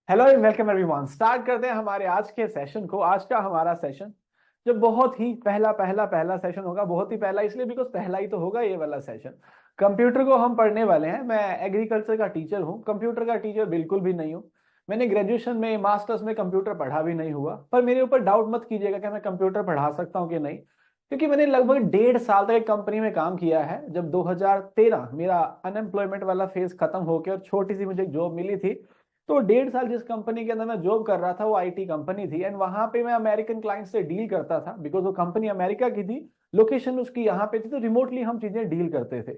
Hello and welcome everyone. Start करते हैं हमारे आज के सेशन को। आज का हमारा सेशन जो बहुत ही पहला पहला पहला सेशन होगा, बहुत ही पहला इसलिए बिकॉज पहला ही तो होगा ये वाला सेशन। कंप्यूटर को हम पढ़ने वाले हैं। मैं एग्रीकल्चर का टीचर हूँ, कंप्यूटर का टीचर बिल्कुल भी नहीं हूँ। मैंने ग्रेजुएशन में मास्टर्स में कंप्यूटर पढ़ा भी नहीं हुआ, पर मेरे ऊपर डाउट मत कीजिएगा कि मैं कंप्यूटर पढ़ा सकता हूँ कि नहीं, क्योंकि मैंने लगभग 1.5 साल तक एक कंपनी में काम किया है। जब 2013 मेरा अनएम्प्लॉयमेंट वाला फेज खत्म होकर और छोटी सी मुझे जॉब मिली थी, तो 1.5 साल जिस कंपनी के अंदर मैं जॉब कर रहा था वो आईटी कंपनी थी। एंड वहां पे मैं अमेरिकन क्लाइंट से डील करता था बिकॉज वो कंपनी अमेरिका की थी, लोकेशन उसकी यहाँ पे थी, तो रिमोटली हम चीजें डील करते थे।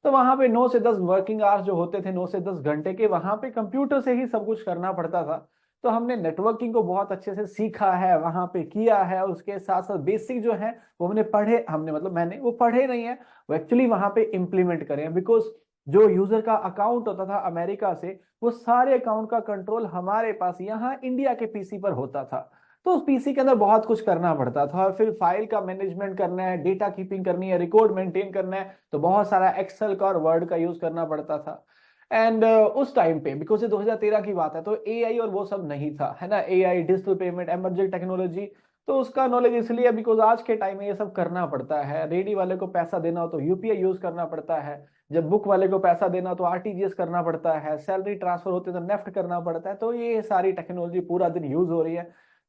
तो वहां पे 9 से 10 वर्किंग आवर्स जो होते थे, 9 से 10 घंटे के, वहां पे कंप्यूटर से ही सब कुछ करना पड़ता था। तो हमने नेटवर्किंग को बहुत अच्छे से सीखा है, वहां पे किया है। उसके साथ साथ बेसिक जो है वो हमने पढ़े, हमने मतलब मैंने वो पढ़े नहीं है, वो एक्चुअली वहां पे इम्प्लीमेंट करें। बिकॉज जो यूजर का अकाउंट होता था अमेरिका से, वो सारे अकाउंट का कंट्रोल हमारे पास यहाँ इंडिया के पीसी पर होता था। तो उस पीसी के अंदर बहुत कुछ करना पड़ता था, और फिर फाइल का मैनेजमेंट करना है, डेटा कीपिंग करनी है, रिकॉर्ड मेंटेन करना है, तो बहुत सारा एक्सेल का और वर्ड का यूज करना पड़ता था। एंड उस टाइम पे बिकॉज ये 2013 की बात है, तो एआई और वो सब नहीं था, है ना। AI, digital payment, emerging technology, तो उसका नॉलेज इसलिए बिकॉज आज के टाइम में ये सब करना पड़ता है। रेडी वाले को पैसा देना हो तो यूपीआई यूज करना पड़ता है, जब बुक वाले को पैसा देना तो आरटीजीएस करना पड़ता है, सैलरी ट्रांसफर होते तो नेफ्ट करना पड़ता है। तो ये सारी टेक्नोलॉजी पूरा दिन यूज हो रही है।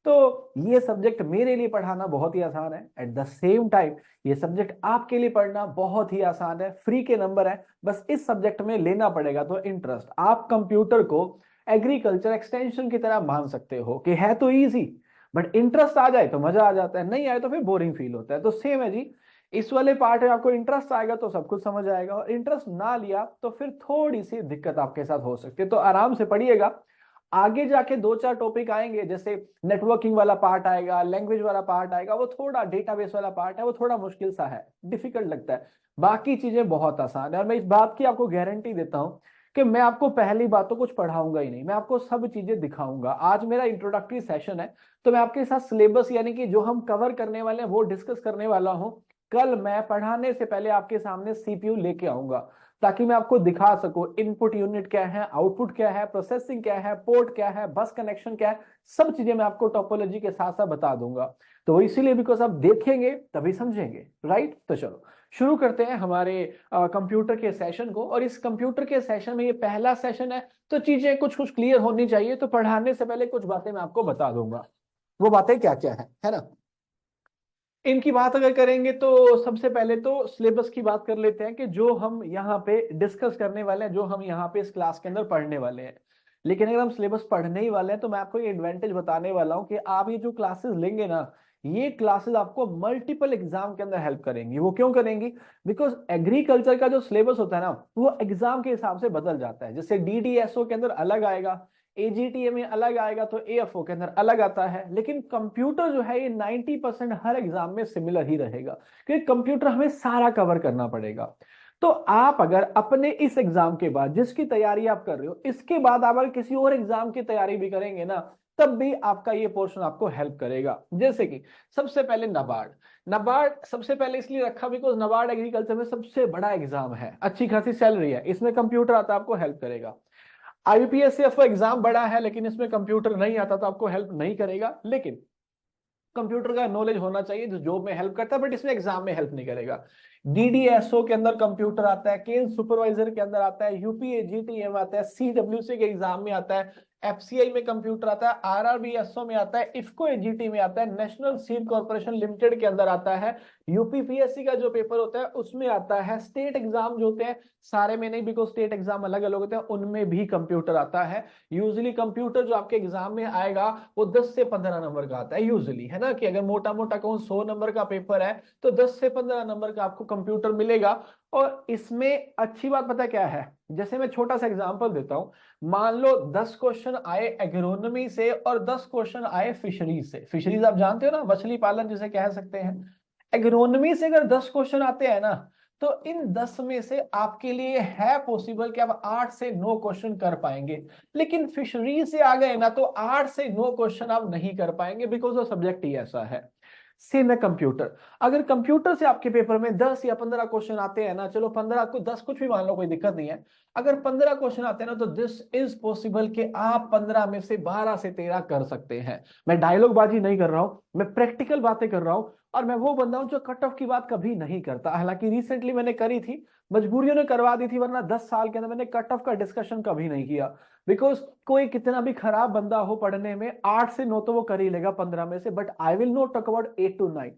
तो ये सब्जेक्ट मेरे लिए पढ़ाना बहुत ही आसान है। एट द सेम टाइम ये सब्जेक्ट आपके लिए पढ़ना बहुत ही आसान है। फ्री के नंबर है, बस इस सब्जेक्ट में लेना पड़ेगा तो इंटरेस्ट। आप कंप्यूटर को एग्रीकल्चर एक्सटेंशन की तरह मान सकते हो कि है तो इजी, बट इंटरेस्ट आ जाए तो मजा आ जाता है, नहीं आए तो फिर बोरिंग फील होता है। तो सेम है जी, इस वाले पार्ट में आपको इंटरेस्ट आएगा तो सब कुछ समझ आएगा, और इंटरेस्ट ना लिया तो फिर थोड़ी सी दिक्कत आपके साथ हो सकती है। तो आराम से पढ़िएगा। आगे जाके 2-4 टॉपिक आएंगे, जैसे नेटवर्किंग वाला पार्ट आएगा, लैंग्वेज वाला पार्ट आएगा, वो थोड़ा डेटाबेस वाला पार्ट है, वो थोड़ा मुश्किल सा है, डिफिकल्ट लगता है। बाकी चीजें बहुत आसान है, और मैं इस बात की आपको गारंटी देता हूं कि मैं आपको पहली बात तो कुछ पढ़ाऊंगा ही नहीं, मैं आपको सब चीजें दिखाऊंगा। आज मेरा इंट्रोडक्टरी सेशन है, तो मैं आपके साथ सिलेबस यानी कि जो हम कवर करने वाले हैं वो डिस्कस करने वाला हूं। कल मैं पढ़ाने से पहले आपके सामने सीपीयू लेके आऊंगा, ताकि मैं आपको दिखा सकूं इनपुट यूनिट क्या है, आउटपुट क्या है, प्रोसेसिंग क्या है, पोर्ट क्या है, बस कनेक्शन क्या है, सब चीजें मैं आपको टोपोलॉजी के साथ साथ बता दूंगा। तो वो इसीलिए बिकॉज आप देखेंगे तभी समझेंगे, राइट। तो चलो शुरू करते हैं हमारे कंप्यूटर के सेशन को। और इस कंप्यूटर के सेशन में ये पहला सेशन है, तो चीजें कुछ कुछ क्लियर होनी चाहिए। तो पढ़ाने से पहले कुछ बातें मैं आपको बता दूंगा, वो बातें क्या क्या है ना। इनकी बात अगर करेंगे तो सबसे पहले तो सिलेबस की बात कर लेते हैं कि जो हम यहाँ पे डिस्कस करने वाले हैं, जो हम यहाँ पे इस क्लास के अंदर पढ़ने वाले हैं। लेकिन अगर हम सिलेबस पढ़ने ही वाले हैं तो मैं आपको ये एडवांटेज बताने वाला हूँ कि आप ये जो क्लासेस लेंगे ना, ये क्लासेस आपको मल्टीपल एग्जाम के अंदर हेल्प करेंगी। वो क्यों करेंगी? बिकॉज एग्रीकल्चर का जो सिलेबस होता है ना, वो एग्जाम के हिसाब से बदल जाता है। जैसे डीडीएसओ के अंदर अलग आएगा, एजीटीए में अलग आएगा, तो एएफओ के अंदर अलग आता है। लेकिन कंप्यूटर जो है ये 90% हर एग्जाम में सिमिलर ही रहेगा, क्योंकि कंप्यूटर हमें सारा कवर करना पड़ेगा। तो आप अगर अपने इस एग्जाम के बाद जिसकी तैयारी आप कर रहे हो, इसके बाद आप अगर किसी और एग्जाम की तैयारी भी करेंगे ना, तब भी आपका ये पोर्शन आपको हेल्प करेगा। जैसे कि सबसे पहले नबार्ड। नबार्ड सबसे पहले इसलिए रखा बिकॉज नबार्ड एग्रीकल्चर में सबसे बड़ा एग्जाम है, अच्छी खासी सैलरी है, इसमें कंप्यूटर आता है, आपको हेल्प करेगा। आईपीएस एग्जाम बड़ा है लेकिन इसमें कंप्यूटर नहीं आता तो आपको हेल्प नहीं करेगा। लेकिन कंप्यूटर का नॉलेज होना चाहिए जो जॉब में हेल्प करता है, बट इसमें एग्जाम में हेल्प नहीं करेगा। डीडीएसओ के अंदर कंप्यूटर आता है, केन सुपरवाइजर के अंदर आता है, यूपीएजीटीएम आता है, सीडब्ल्यूसी के एग्जाम में आता है, एफसीआई में कंप्यूटर आता है, आरआरबीएसओ में आता है, इफको एजीटी में आता है, नेशनल सीड कॉर्पोरेशन लिमिटेड के अंदर आता है, यूपीपीएससी का जो पेपर होता है उसमें आता है, स्टेट एग्जाम जो होते हैं सारे में नहीं, बिकॉज स्टेट एग्जाम अलग अलग होते हैं, उनमें भी कंप्यूटर आता है। यूजुअली कंप्यूटर जो आपके एग्जाम में आएगा वो 10 से 15 नंबर का आता है यूजुअली, है ना। कि अगर मोटा मोटा कहूँ 100 नंबर का पेपर है तो 10 से 15 नंबर का आपको कंप्यूटर मिलेगा। और इसमें अच्छी बात पता क्या है, जैसे मैं छोटा सा एग्जांपल देता हूं। मान लो 10 क्वेश्चन आए एग्रोनॉमी से और 10 क्वेश्चन आए फिशरीज से। फिशरीज आप जानते हो ना, मछली पालन जिसे कह सकते हैं। एग्रोनॉमी से अगर 10 क्वेश्चन आते हैं ना, तो इन 10 में से आपके लिए है पॉसिबल कि आप 8 से 9 क्वेश्चन कर पाएंगे। लेकिन फिशरी से आ गए ना तो 8 से 9 क्वेश्चन आप नहीं कर पाएंगे, बिकॉज वो सब्जेक्ट ही ऐसा है। सेम है कंप्यूटर। अगर कंप्यूटर से आपके पेपर में 10 या 15 क्वेश्चन आते हैं ना, चलो 15 को 10 कुछ भी मान लो, कोई दिक्कत नहीं है। अगर 15 क्वेश्चन आते हैं ना, तो दिस इज पॉसिबल कि आप 15 में से 12 से 13 कर सकते हैं। मैं डायलॉग बाजी नहीं कर रहा हूं, मैं प्रैक्टिकल बातें कर रहा हूं। और मैं वो बंदा हूं जो कट ऑफ की बात कभी नहीं करता। हालांकि रिसेंटली मैंने करी थी, मजबूरियों ने करवा दी थी, वरना 10 साल के अंदर मैंने कट ऑफ का डिस्कशन कभी नहीं किया। बिकॉज कोई कितना भी खराब बंदा हो पढ़ने में, 8 से 9 तो वो कर ही लेगा 15 में से, but I will not talk about 8 to 9।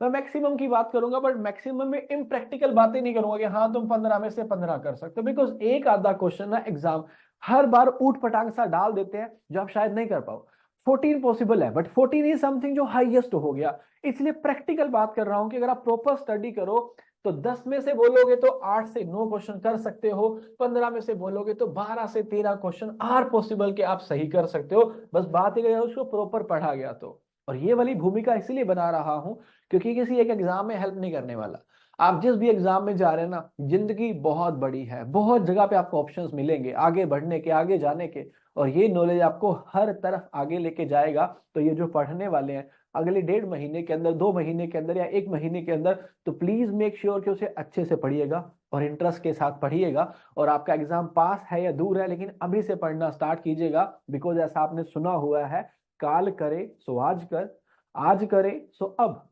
मैं मैक्सिमम की बात करूंगा, बट मैक्सिमम में इम्प्रैक्टिकल बातें नहीं करूंगा कि हाँ तुम 15 में से 15 कर सकते हो। बिकॉज एक आधा क्वेश्चन ना एग्जाम हर बार ऊट पटांग सा डाल देते हैं जो आप शायद नहीं कर पाओ। 14 पॉसिबल है, बट 14 इज समथिंग जो हाईएस्ट हो गया। इसलिए प्रैक्टिकल बात कर रहा हूं कि अगर आप प्रॉपर स्टडी करो तो 10 में से बोलोगे तो 8 से 9 क्वेश्चन कर सकते हो, 15 में से बोलोगे तो 12 से 13 क्वेश्चन आर पॉसिबल के आप सही कर सकते हो। बस बात ही उसको प्रॉपर पढ़ा गया तो। और ये वाली भूमिका इसलिए बना रहा हूं क्योंकि किसी एक एग्जाम में हेल्प नहीं करने वाला। आप जिस भी एग्जाम में जा रहे हैं ना, जिंदगी बहुत बड़ी है, बहुत जगह पे आपको ऑप्शंस मिलेंगे आगे बढ़ने के, आगे जाने के। और ये नॉलेज आपको हर तरफ आगे लेके जाएगा। तो ये जो पढ़ने वाले हैं अगले 1.5 महीने के अंदर, 2 महीने के अंदर या 1 महीने के अंदर, तो प्लीज मेक श्योर कि उसे अच्छे से पढ़िएगा और इंटरेस्ट के साथ पढ़िएगा। और आपका एग्जाम पास है या दूर है, लेकिन अभी से पढ़ना स्टार्ट कीजिएगा। बिकॉज ऐसा आपने सुना हुआ है, काल करे सो आज कर, आज करे सो अब,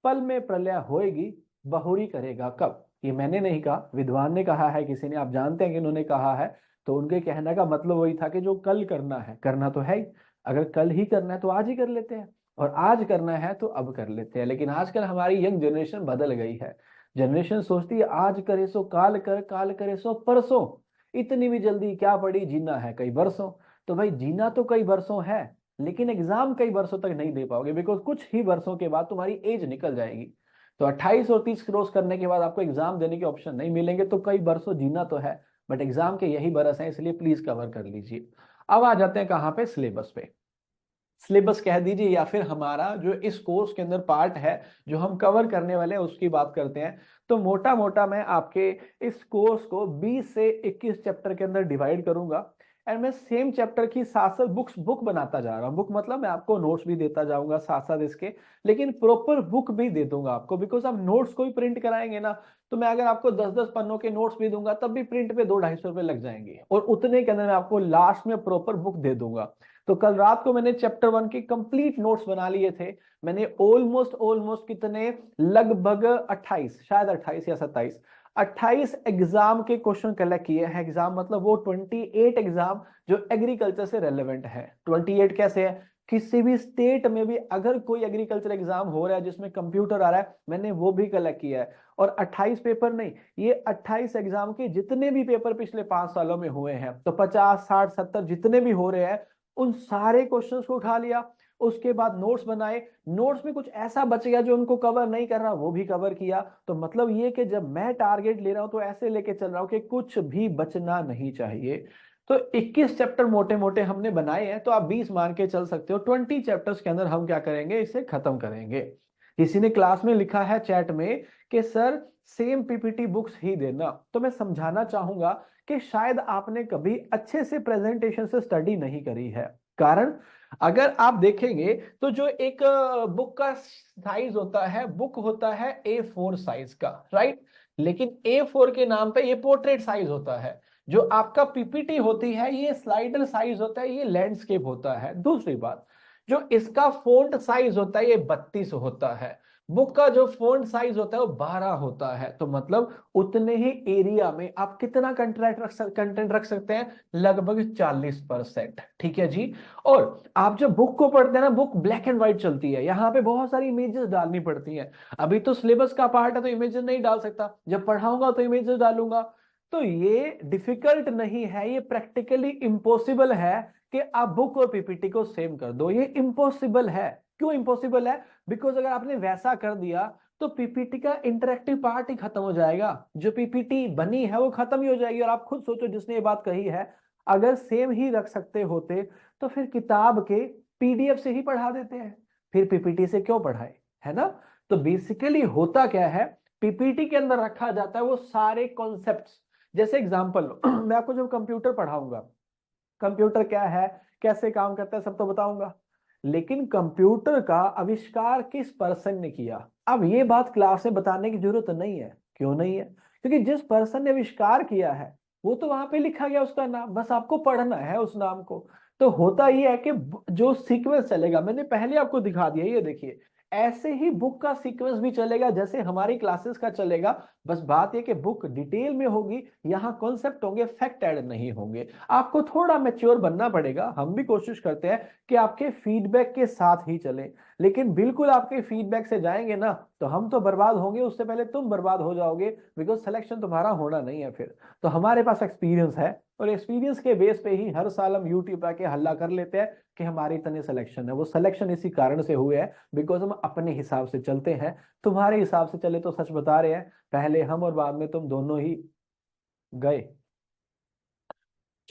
पल में प्रलय होएगी, बहुरी करेगा कब। ये मैंने नहीं कहा, विद्वान ने कहा है किसी ने, आप जानते हैं कि उन्होंने कहा है। तो उनके कहने का मतलब वही था कि जो कल करना है, करना तो है ही। अगर कल ही करना है तो आज ही कर लेते हैं, और आज करना है तो अब कर लेते हैं। लेकिन आजकल हमारी यंग जनरेशन बदल गई है। जनरेशन सोचती है आज करे सो काल कर, काल करे सो परसों। इतनी भी जल्दी क्या पड़ी, जीना है कई बरसों। तो भाई जीना तो कई बरसों है, लेकिन एग्जाम कई वर्षों तक नहीं दे पाओगे। बिकॉज कुछ ही वर्षों के बाद तुम्हारी एज निकल जाएगी। तो 28 और 30 क्रॉस करने के बाद आपको एग्जाम देने के ऑप्शन नहीं मिलेंगे। तो कई बरसों जीना तो है, बट एग्जाम के यही बरस हैं, इसलिए प्लीज कवर कर लीजिए। अब आ जाते हैं कहाँ पे, सिलेबस पे। सिलेबस कह दीजिए या फिर हमारा जो इस कोर्स के अंदर पार्ट है जो हम कवर करने वाले हैं उसकी बात करते हैं। तो मोटा मोटा मैं आपके इस कोर्स को 20 से 21 चैप्टर के अंदर डिवाइड करूंगा। एंड मैं सेम चैप्टर की साथ साथ बुक बनाता जा रहा हूँ। बुक मतलब मैं आपको नोट्स भी देता जाऊंगा साथ साथ इसके, लेकिन प्रॉपर बुक भी दे दूंगा आपको। बिकॉज आप नोट्स को ही प्रिंट कराएंगे ना, तो मैं अगर आपको 10-10 पन्नों के नोट्स भी दूंगा तब भी प्रिंट पे 200-250 रुपए लग जाएंगे, और उतने के अंदर मैं आपको लास्ट में प्रॉपर बुक दे दूंगा। तो कल रात को मैंने चैप्टर 1 के कंप्लीट नोट्स बना लिए थे। मैंने ऑलमोस्ट ऑलमोस्ट कितने, लगभग 28, शायद 28 या 27, 28 एग्जाम के क्वेश्चन कलेक्ट किए हैं। एग्जाम मतलब वो 28 एग्जाम जो एग्रीकल्चर से रेलेवेंट है। 28 कैसे है, किसी भी स्टेट में भी अगर कोई एग्रीकल्चर एग्जाम हो रहा है जिसमें कंप्यूटर आ रहा है, मैंने वो भी कलेक्ट किया है। और 28 पेपर नहीं, ये 28 एग्जाम के जितने भी पेपर पिछले 5 सालों में हुए हैं, तो 50, 60, 70 जितने भी हो रहे हैं, उन सारे क्वेश्चंस को उठा लिया। उसके बाद नोट्स बनाए। नोट्स में कुछ ऐसा बच गया जो उनको कवर नहीं कर रहा, वो भी कवर किया। तो मतलब ये कि जब मैं टारगेट ले रहा हूं तो ऐसे लेके चल रहा हूं कि कुछ भी बचना नहीं चाहिए। तो 21 चैप्टर मोटे मोटे हमने बनाए हैं, तो आप 20 मान के चल सकते हो। 20 चैप्टर्स के अंदर हम क्या करेंगे, इसे खत्म करेंगे। किसी ने क्लास में लिखा है चैट में कि सर सेम पीपीटी बुक्स ही देना। तो मैं समझाना चाहूंगा कि शायद आपने कभी अच्छे से प्रेजेंटेशन से स्टडी नहीं करी है। कारण अगर आप देखेंगे तो जो एक बुक का साइज होता है, बुक होता है A4 साइज का, राइट। लेकिन A4 के नाम पे ये पोर्ट्रेट साइज होता है। जो आपका पीपीटी होती है ये स्लाइडर साइज होता है, ये लैंडस्केप होता है। दूसरी बात, जो इसका फोंट साइज होता है ये 32 होता है। बुक का जो फोंट साइज होता है वो 12 होता है। तो मतलब उतने ही एरिया में आप कितना कंटेंट रख सकते हैं, लगभग 40%। ठीक है जी। और आप जब बुक को पढ़ते हैं ना, बुक ब्लैक एंड व्हाइट चलती है, यहाँ पे बहुत सारी इमेजेस डालनी पड़ती हैं। अभी तो सिलेबस का पार्ट है तो इमेजेस नहीं डाल सकता, जब पढ़ाऊंगा तो इमेजेस डालूंगा। तो ये डिफिकल्ट नहीं है, ये प्रैक्टिकली इम्पॉसिबल है कि आप बुक और पीपीटी को सेम कर दो। ये इम्पॉसिबल है। क्यों इम्पॉसिबल है, बिकॉज अगर आपने वैसा कर दिया तो पीपीटी का इंटरेक्टिव पार्ट ही खत्म हो जाएगा। जो पीपीटी बनी है वो खत्म ही हो जाएगी। और आप खुद सोचो, जिसने ये बात कही है, अगर सेम ही रख सकते होते तो फिर किताब के पीडीएफ से ही पढ़ा देते हैं, फिर पीपीटी से क्यों पढ़ाए, है ना। तो बेसिकली होता क्या है, पीपीटी के अंदर रखा जाता है वो सारे कॉन्सेप्ट्स। जैसे एग्जांपल लो, मैं आपको जब कंप्यूटर पढ़ाऊंगा, कंप्यूटर क्या है, कैसे काम करता है, सब तो बताऊंगा। लेकिन कंप्यूटर का आविष्कार किस पर्सन ने किया। अब ये बात क्लास में बताने की जरूरत नहीं है। क्यों नहीं है? क्योंकि जिस पर्सन ने आविष्कार किया है वो तो वहां पे लिखा गया उसका नाम, बस आपको पढ़ना है उस नाम को। तो होता ये है कि जो सीक्वेंस चलेगा, मैंने पहले आपको दिखा दिया, ये देखिए ऐसे ही बुक का सीक्वेंस भी चलेगा जैसे हमारी क्लासेस का चलेगा। बस बात ये कि बुक डिटेल में होगी, यहाँ कॉन्सेप्ट होंगे, फैक्ट ऐड नहीं होंगे। आपको थोड़ा मैच्योर बनना पड़ेगा। हम भी कोशिश करते हैं कि आपके फीडबैक के साथ ही चले, लेकिन बिल्कुल आपके फीडबैक से जाएंगे ना तो हम तो बर्बाद होंगे, उससे पहले तुम बर्बाद हो जाओगे, बिकॉज सिलेक्शन तुम्हारा होना नहीं है फिर। तो हमारे पास एक्सपीरियंस है और एक्सपीरियंस के बेस पे ही हर साल हम यूट्यूब पे हल्ला कर लेते हैं कि हमारी इतने सिलेक्शन है। वो सिलेक्शन इसी कारण से हुए हैं बिकॉज हम अपने हिसाब से चलते हैं। तुम्हारे हिसाब से चले तो सच बता रहे हैं, पहले हम और बाद में तुम दोनों ही गए।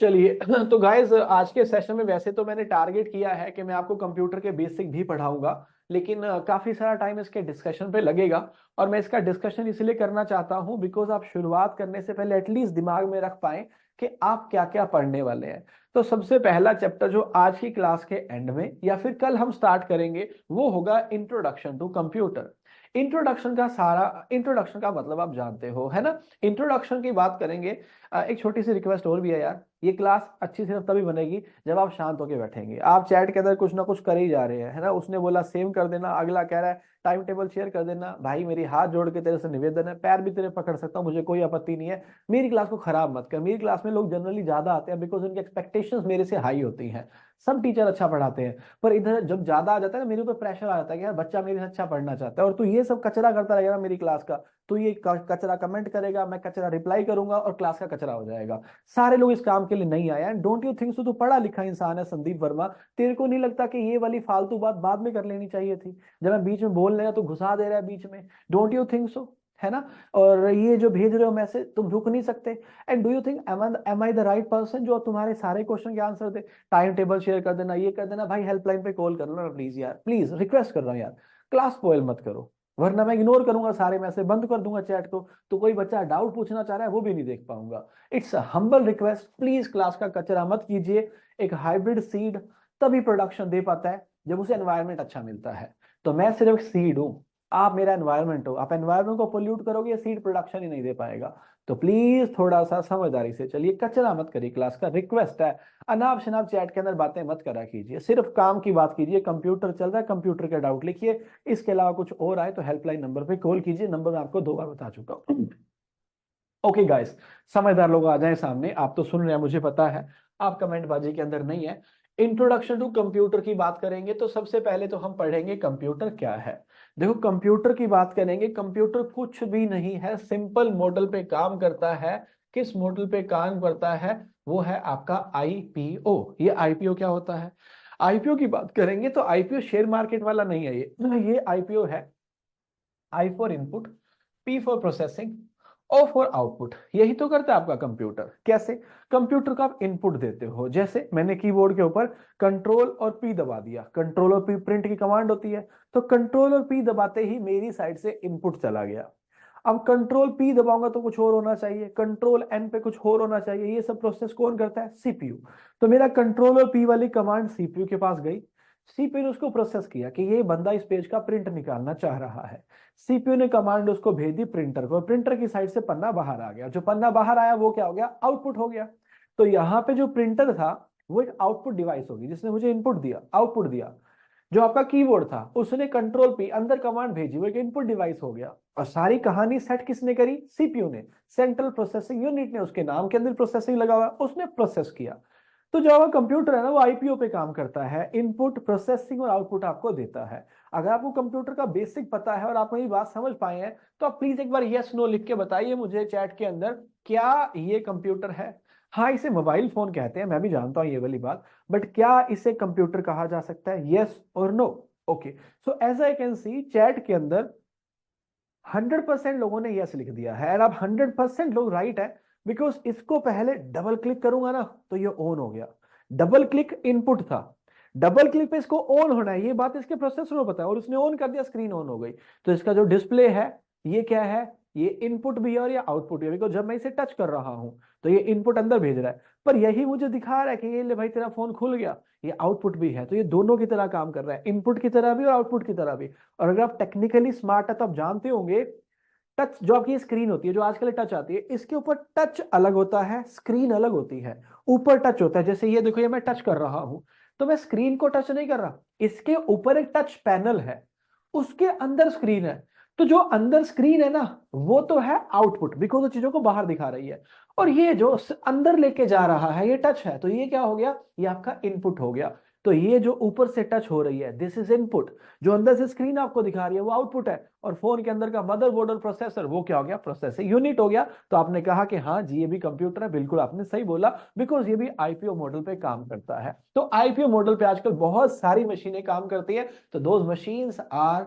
चलिए तो गाइस आज के सेशन में वैसे तो मैंने टारगेट किया है कि मैं आपको कंप्यूटर के बेसिक भी पढ़ाऊंगा, लेकिन काफी सारा टाइम इसके डिस्कशन पे लगेगा। और मैं इसका डिस्कशन इसलिए करना चाहता हूं बिकॉज आप शुरुआत करने से पहले एटलीस्ट दिमाग में रख पाए कि आप क्या क्या पढ़ने वाले हैं। तो सबसे पहला चैप्टर जो आज की क्लास के एंड में या फिर कल हम स्टार्ट करेंगे वो होगा इंट्रोडक्शन टू कंप्यूटर। इंट्रोडक्शन का मतलब आप जानते हो, है ना। इंट्रोडक्शन की बात करेंगे। एक छोटी सी रिक्वेस्ट और भी है यार, ये क्लास अच्छी सिर्फ तभी बनेगी जब आप शांत होकर बैठेंगे। आप चैट के अंदर कुछ ना कुछ कर ही जा रहे हैं, है ना। उसने बोला सेव कर देना, अगला कह रहा है टाइम टेबल शेयर कर देना। भाई मेरी हाथ जोड़ के तेरे से निवेदन है, पैर भी तेरे पकड़ सकता हूँ, मुझे कोई आपत्ति नहीं है। मेरी क्लास को खराब मत कर। मेरी क्लास में लोग जनरली ज्यादा आते हैं बिकॉज उनकी एक्सपेक्टेशंस मेरे से हाई होती हैं। सब टीचर अच्छा पढ़ाते हैं, पर इधर जब ज्यादा आ जाता है ना मेरे ऊपर प्रेशर आ जाता है कि यार बच्चा मेरे से अच्छा पढ़ना चाहता है, और तू ये सब कचरा करता रहेगा ना मेरी क्लास का, तो ये कचरा कमेंट करेगा, मैं कचरा रिप्लाई करूंगा और क्लास का कचरा हो जाएगा। सारे लोग इस काम के लिए नहीं आए हैं। Don't you think so? तू पढ़ा लिखा इंसान है संदीप वर्मा, तेरे को नहीं लगता कि ये वाली फालतू बात बाद में कर लेनी चाहिए थी? जब मैं बीच में बोल रहा तो घुसा दे रहा है बीच में। Don't you think so? है ना। और ये जो भेज रहे हो मैसेज, तुम रुक नहीं सकते? And do you think am I the right person जो तुम्हारे सारे क्वेश्चन के आंसर दे? टाइम टेबल शेयर कर देना, ये कर देना, भाई हेल्पलाइन पे कॉल कर लो ना प्लीज यार, प्लीज रिक्वेस्ट कर रहा हूँ यार। क्लास स्पॉइल मत करो, वरना मैं इग्नोर करूंगा सारे मैसेज, बंद कर दूंगा चैट को। तो कोई बच्चा डाउट पूछना चाह रहा है वो भी नहीं देख पाऊंगा। It's a humble request, please class का कचरा मत कीजिए। एक हाइब्रिड सीड तभी प्रोडक्शन दे पाता है जब उसे एनवायरनमेंट अच्छा मिलता है। तो मैं सिर्फ सीड हूं, आप मेरा एनवायरनमेंट हो। आप एनवायरनमेंट को पोल्यूट करोगे, सीड प्रोडक्शन ही नहीं दे पाएगा। तो प्लीज थोड़ा सा समझदारी से चलिए, कचरा मत करिए, क्लास का रिक्वेस्ट है। अनाप शनाप चैट के अंदर बातें मत करा कीजिए, सिर्फ काम की बात कीजिए। कंप्यूटर चल रहा है, कंप्यूटर का डाउट लिखिए। इसके अलावा कुछ और आए तो हेल्पलाइन नंबर पे कॉल कीजिए, नंबर मैं आपको 2 बार बता चुका हूँ। ओके गाइस, समझदार लोग आ जाएं सामने। आप तो सुन रहे हैं मुझे पता है, आप कमेंट बाजी के अंदर नहीं है। इंट्रोडक्शन टू कंप्यूटर की बात करेंगे तो सबसे पहले तो हम पढ़ेंगे कंप्यूटर क्या है। देखो कंप्यूटर की बात करेंगे, कंप्यूटर कुछ भी नहीं है, सिंपल मॉडल पे काम करता है। किस मॉडल पे काम करता है? वो है आपका आईपीओ। ये आईपीओ क्या होता है? आईपीओ की बात करेंगे तो आईपीओ शेयर मार्केट वाला नहीं है। ये आईपीओ है I for input, P for processing, O for output. यही तो करता है आपका कंप्यूटर। कैसे? कंप्यूटर को आप इनपुट देते हो, जैसे मैंने कीबोर्ड के ऊपर कंट्रोल और पी दबा दिया। कंट्रोल और पी प्रिंट की कमांड होती है, तो कंट्रोल और पी दबाते ही मेरी साइड से इनपुट चला गया। अब कंट्रोल पी दबाऊंगा तो कुछ और होना चाहिए, कंट्रोल एन पे कुछ और होना चाहिए। ये सब प्रोसेस कौन करता है? सीपीयू। तो मेरा कंट्रोल और पी वाली कमांड सीपीयू के पास गई, सीपीयू ने उसको प्रोसेस किया कि ये बंदा इस पेज का प्रिंट निकालना चाह रहा है। सीपीयू ने कमांड उसको भेज दी प्रिंटर को, प्रिंटर की साइड से पन्ना बाहर आ गया। जो पन्ना बाहर आया वो क्या हो गया? आउटपुट हो गया। तो यहाँ पे जो प्रिंटर था वो एक आउटपुट डिवाइस होगी, जिसने मुझे इनपुट दिया, आउटपुट दिया। जो आपका कीबोर्ड था उसने कंट्रोल पी अंदर कमांड भेजी, वो एक इनपुट डिवाइस हो गया। और सारी कहानी सेट किसने करी? सीपीयू ने, सेंट्रल प्रोसेसिंग यूनिट ने। उसके नाम के अंदर प्रोसेसिंग लगा हुआ, उसने प्रोसेस किया। तो जो आपका कंप्यूटर है ना वो आईपीओ पे काम करता है, इनपुट प्रोसेसिंग और आउटपुट आपको देता है। अगर आपको कंप्यूटर का बेसिक पता है और आप मेरी बात समझ पाए हैं तो आप प्लीज एक बार यस नो लिख के बताइए मुझे चैट के अंदर, क्या ये कंप्यूटर है? हाँ, इसे मोबाइल फोन कहते हैं, मैं भी जानता हूं ये वाली बात, बट क्या इसे कंप्यूटर कहा जा सकता है? यस और no. Okay, so as I can see chat के अंदर 100% लोगों ने यस लिख दिया है, और अब 100% लोग राइट है। बिकॉज इसको पहले डबल क्लिक करूंगा ना तो ये ऑन हो गया। डबल क्लिक इनपुट था, डबल क्लिक पे इसको ऑन होना है, ये बात इसके प्रोसेसर को पता है, और उसने ऑन कर दिया, स्क्रीन ऑन हो गई। तो इसका जो डिस्प्ले है ये क्या है? ये इनपुट भी है और ये आउटपुट भी है, बिकॉज जब मैं इसे टच कर रहा हूं तो ये इनपुट अंदर भेज रहा है, पर यही मुझे दिखा रहा है कि ये ले भाई तेरा फोन खुल गया, ये आउटपुट भी है। तो ये दोनों की तरह काम कर रहा है, इनपुट की तरह भी और आउटपुट की तरह भी। और अगर आप टेक्निकली स्मार्ट है तो आप जानते होंगे, टच जो आपकी स्क्रीन होती है, जो आजकल टच आती है, इसके ऊपर टच अलग होता है, स्क्रीन अलग होती है। ऊपर टच होता है, जैसे ये देखो, ये मैं टच कर रहा हूं तो मैं स्क्रीन को टच नहीं कर रहा, इसके ऊपर एक टच पैनल है, उसके अंदर स्क्रीन है। तो जो अंदर स्क्रीन है ना, वो तो है आउटपुट, बिकॉज वो चीजों को बाहर दिखा रही है। और ये जो अंदर लेके जा रहा है, ये टच है, तो ये क्या हो गया, ये आपका इनपुट हो गया। तो ये जो ऊपर से टच हो रही है, दिस इज इनपुट। जो अंदर से स्क्रीन आपको दिखा रही है वो आउटपुट है। और फोन के अंदर का मदरबोर्ड और प्रोसेसर, वो क्या हो गया, प्रोसेसिंग यूनिट हो गया। तो आपने कहा कि हाँ जी, ये भी कंप्यूटर है, बिल्कुल आपने सही बोला, बिकॉज ये भी आईपीओ मॉडल पे काम करता है। तो आईपीओ मॉडल पे आजकल बहुत सारी मशीनें काम करती है, तो दोज मशीन्स आर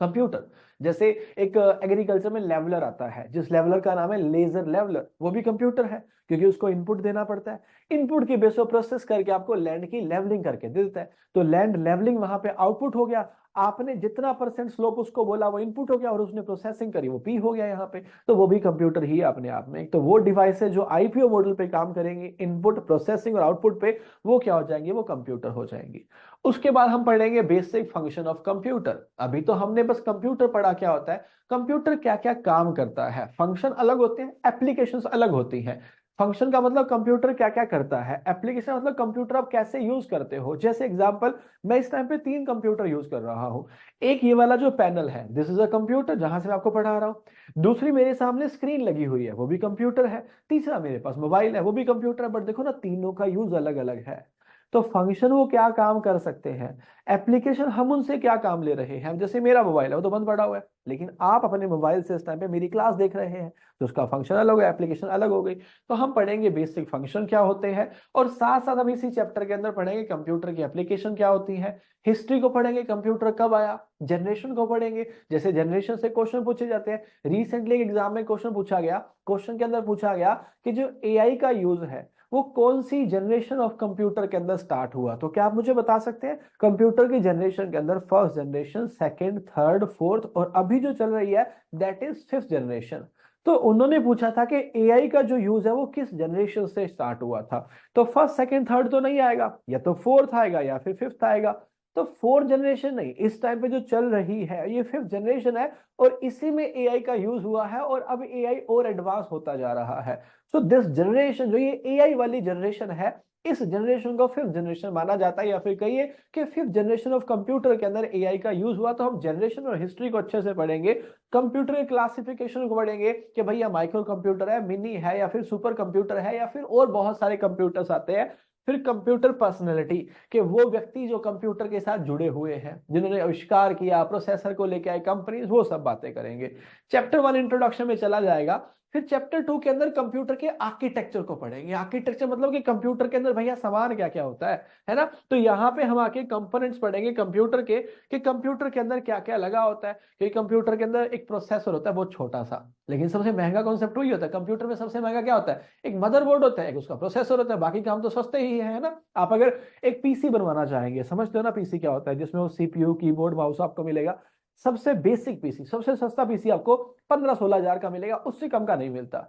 कंप्यूटर। जैसे एक एग्रीकल्चर में लेवलर आता है, जिस लेवलर का नाम है लेजर लेवलर, वो भी कंप्यूटर है, क्योंकि उसको इनपुट देना पड़ता है। इनपुट के बेस पर प्रोसेस करके आपको लैंड की लेवलिंग करके दे देता है। तो लैंड लेवलिंग वहां पे आउटपुट हो गया, आपने जितना परसेंट स्लोप उसको बोला वो इनपुट हो गया, और उसने प्रोसेसिंग करी वो पी हो गया यहाँ पे। तो वो भी कंप्यूटर ही है अपने आप में। तो वो डिवाइस है जो आईपीओ मॉडल पे काम करेंगे, इनपुट प्रोसेसिंग और आउटपुट पे, वो क्या हो जाएंगे, वो कंप्यूटर हो जाएंगी। उसके बाद हम पढ़ेंगे बेसिक फंक्शन ऑफ कंप्यूटर। अभी तो हमने बस कंप्यूटर पढ़ा, क्या होता है कंप्यूटर, क्या क्या काम करता है। फंक्शन अलग होते हैं, एप्लीकेशंस अलग होती हैं। फंक्शन का मतलब कंप्यूटर क्या क्या करता है, एप्लीकेशन मतलब कंप्यूटर आप कैसे यूज करते हो। जैसे एग्जांपल, मैं इस टाइम पे 3 कंप्यूटर यूज कर रहा हूं। एक ये वाला जो पैनल है, दिस इज अ कंप्यूटर, जहां से मैं आपको पढ़ा रहा हूं। दूसरी मेरे सामने स्क्रीन लगी हुई है, वो भी कंप्यूटर है। तीसरा मेरे पास मोबाइल है, वो भी कंप्यूटर है। बट देखो ना, तीनों का यूज अलग अलग है। तो फंक्शन वो क्या काम कर सकते हैं, एप्लीकेशन हम उनसे क्या काम ले रहे हैं। जैसे मेरा मोबाइल है, वो तो बंद पड़ा हुआ है, लेकिन आप अपने मोबाइल से इस टाइम पे मेरी क्लास देख रहे हैं, तो उसका फंक्शन अलग हो गया, एप्लीकेशन अलग हो गई। तो हम पढ़ेंगे बेसिक फंक्शन क्या होते हैं, और साथ साथ हम इसी चैप्टर के अंदर पढ़ेंगे कंप्यूटर की एप्लीकेशन क्या होती है। हिस्ट्री को पढ़ेंगे, कंप्यूटर कब आया, जनरेशन को पढ़ेंगे, जैसे जनरेशन से क्वेश्चन पूछे जाते हैं। रिसेंटली एग्जाम में क्वेश्चन पूछा गया, क्वेश्चन के अंदर पूछा गया कि जो एआई का यूज है वो कौन सी जनरेशन ऑफ कंप्यूटर के अंदर स्टार्ट हुआ। तो क्या आप मुझे बता सकते हैं कंप्यूटर की जनरेशन के अंदर, first generation, second, third, fourth, और अभी जो चल रही है दैट इज फिफ्थ जनरेशन। तो उन्होंने पूछा था कि एआई का जो यूज है वो किस जनरेशन से स्टार्ट हुआ था। तो फर्स्ट सेकंड थर्ड तो नहीं आएगा, या तो फोर्थ आएगा या फिर फिफ्थ आएगा। तो फोर्थ जनरेशन नहीं, इस टाइम पे जो चल रही है ये फिफ्थ जनरेशन है, और इसी में एआई का यूज हुआ है, और अब एआई और एडवांस होता जा रहा है। सो दिस जनरेशन, जो ये एआई वाली जनरेशन है, इस जनरेशन को फिफ्थ जनरेशन माना जाता है, या फिर कहिए कि फिफ्थ जनरेशन ऑफ कंप्यूटर के अंदर एआई का यूज हुआ। तो हम जनरेशन और हिस्ट्री को अच्छे से पढ़ेंगे, कंप्यूटर के क्लासिफिकेशन को पढ़ेंगे कि भैया माइक्रो कंप्यूटर है, मिनी है, या फिर सुपर कंप्यूटर है, या फिर और बहुत सारे कंप्यूटर्स आते हैं। फिर कंप्यूटर पर्सनैलिटी, कि वो व्यक्ति जो कंप्यूटर के साथ जुड़े हुए हैं, जिन्होंने आविष्कार किया, प्रोसेसर को लेके आए कंपनी, वो सब बातें करेंगे। चैप्टर 1 इंट्रोडक्शन में चला जाएगा। फिर चैप्टर 2 के अंदर कंप्यूटर के आर्किटेक्चर को पढ़ेंगे। आर्किटेक्चर मतलब कि कंप्यूटर के अंदर भैया सामान क्या क्या होता है ना। तो यहाँ पे हम आके कंपोनेंट्स पढ़ेंगे कंप्यूटर के, कि कंप्यूटर के अंदर क्या क्या लगा होता है। कि कंप्यूटर के अंदर एक प्रोसेसर होता है बहुत छोटा सा, लेकिन सबसे महंगा कॉन्सेप्ट वही होता है। कंप्यूटर में सबसे महंगा क्या होता है, एक मदरबोर्ड होता है, एक उसका प्रोसेसर होता है, बाकी काम तो सस्ते ही है ना। आप अगर एक पीसी बनवाना चाहेंगे, समझ लो ना पीसी क्या होता है, जिसमें वो सीपीयू, कीबोर्ड, माउस आपको मिलेगा। सबसे बेसिक पीसी, सबसे सस्ता पीसी आपको 15-16 हजार का मिलेगा, उससे कम का नहीं मिलता।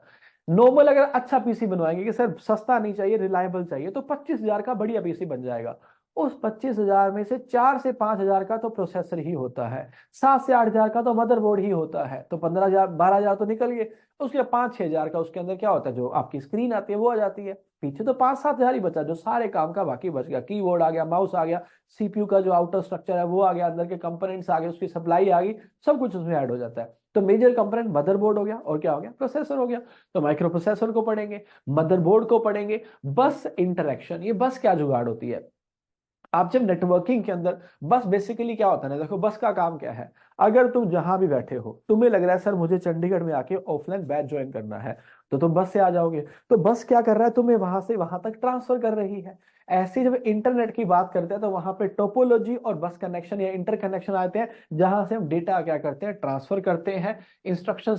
नॉर्मल अगर अच्छा पीसी बनवाएंगे कि सर सस्ता नहीं चाहिए, रिलायबल चाहिए, तो 25 हजार का बढ़िया पीसी बन जाएगा। उस 25 हजार में से 4 से 5 हजार का तो प्रोसेसर ही होता है, 7 से 8 हजार का तो मदरबोर्ड ही होता है। तो 15 हजार 12 हजार तो निकल गए। उसके 5-6 हजार का उसके अंदर क्या होता है, जो आपकी स्क्रीन आती है वो आ जाती है। पीछे तो 5-7 हजार ही बचा, जो सारे काम का बाकी बच गया। कीबोर्ड आ गया, माउस आ गया, सीपीयू का जो आउटर स्ट्रक्चर है वो आ गया, अंदर के कंपोनेंट्स आ गए, उसकी सप्लाई आ गई, सब कुछ उसमें ऐड हो जाता है। तो मेजर कंपोनेंट मदरबोर्ड हो गया, और क्या हो गया, प्रोसेसर हो गया। तो माइक्रो प्रोसेसर को पढ़ेंगे, मदरबोर्ड को पढ़ेंगे। बस इंटरेक्शन, ये बस क्या जुगाड़ होती है। आप जब नेटवर्किंग के अंदर, बस बेसिकली क्या होता है ना, देखो बस का काम क्या है। अगर तुम जहां भी बैठे हो, तुम्हें लग रहा है सर मुझे चंडीगढ़ में आके ऑफलाइन बैच ज्वाइन करना है, तो तुम बस से आ जाओगे। तो बस क्या कर रहा है, तुम्हें वहां से वहां तक ट्रांसफर कर रही है। ऐसे जब इंटरनेट की बात करते हैं तो वहां पे टोपोलॉजी और बस कनेक्शन या इंटर कनेक्शन आते हैं, जहां से हम डेटा क्या करते हैं, ट्रांसफर करते हैं। इंस्ट्रक्शन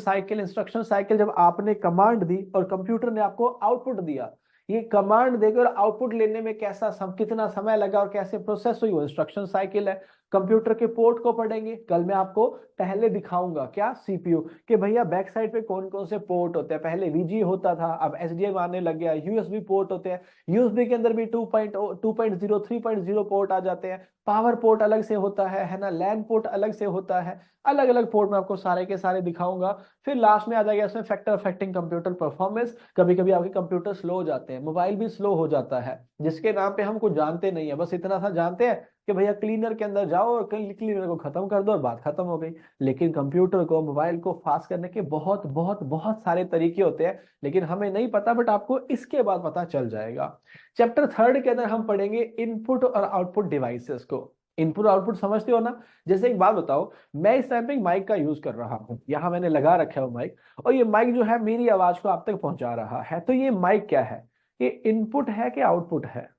साइकिल जब आपने कमांड दी और कंप्यूटर ने आपको आउटपुट दिया, ये कमांड देकर आउटपुट लेने में कितना समय लगा और कैसे प्रोसेस हुई, वो इंस्ट्रक्शन साइकिल है। कंप्यूटर के पोर्ट को पढ़ेंगे। कल मैं आपको पहले दिखाऊंगा क्या सीपीयू कि भैया बैक साइड पे कौन कौन से पोर्ट होते हैं। पहले वीजी होता था, अब एचडीएम आने लग गया, यूएसबी पोर्ट होते हैं, यूएसबी के अंदर भी 2.0 3.0 पोर्ट आ जाते हैं, पावर पोर्ट अलग से होता है ना, लैन पोर्ट अलग से होता है, अलग अलग पोर्ट में आपको सारे के सारे दिखाऊंगा। फिर लास्ट में आ जाएगा इसमें फैक्टर अफेक्टिंग कंप्यूटर परफॉर्मेंस। कभी कभी आपके कंप्यूटर स्लो हो जाते हैं, मोबाइल भी स्लो हो जाता है, जिसके नाम पे हम कुछ जानते नहीं है, बस इतना सा जानते हैं कि भैया क्लीनर के अंदर जाओ और क्लीनर को खत्म कर दो और बात खत्म हो गई। लेकिन कंप्यूटर को, मोबाइल को फास्ट करने के बहुत बहुत बहुत सारे तरीके होते हैं, लेकिन हमें नहीं पता, बट आपको इसके बाद पता चल जाएगा। चैप्टर 3 के अंदर हम पढ़ेंगे इनपुट और आउटपुट डिवाइसेस को। इनपुट आउटपुट समझते हो ना। जैसे एक बात बताओ, मैं इस टाइम पे माइक का यूज कर रहा हूँ, यहाँ मैंने लगा रखा है वो माइक, और ये माइक जो है मेरी आवाज को आप तक पहुंचा रहा है। तो ये माइक क्या है? ये इनपुट है कि आउटपुट है?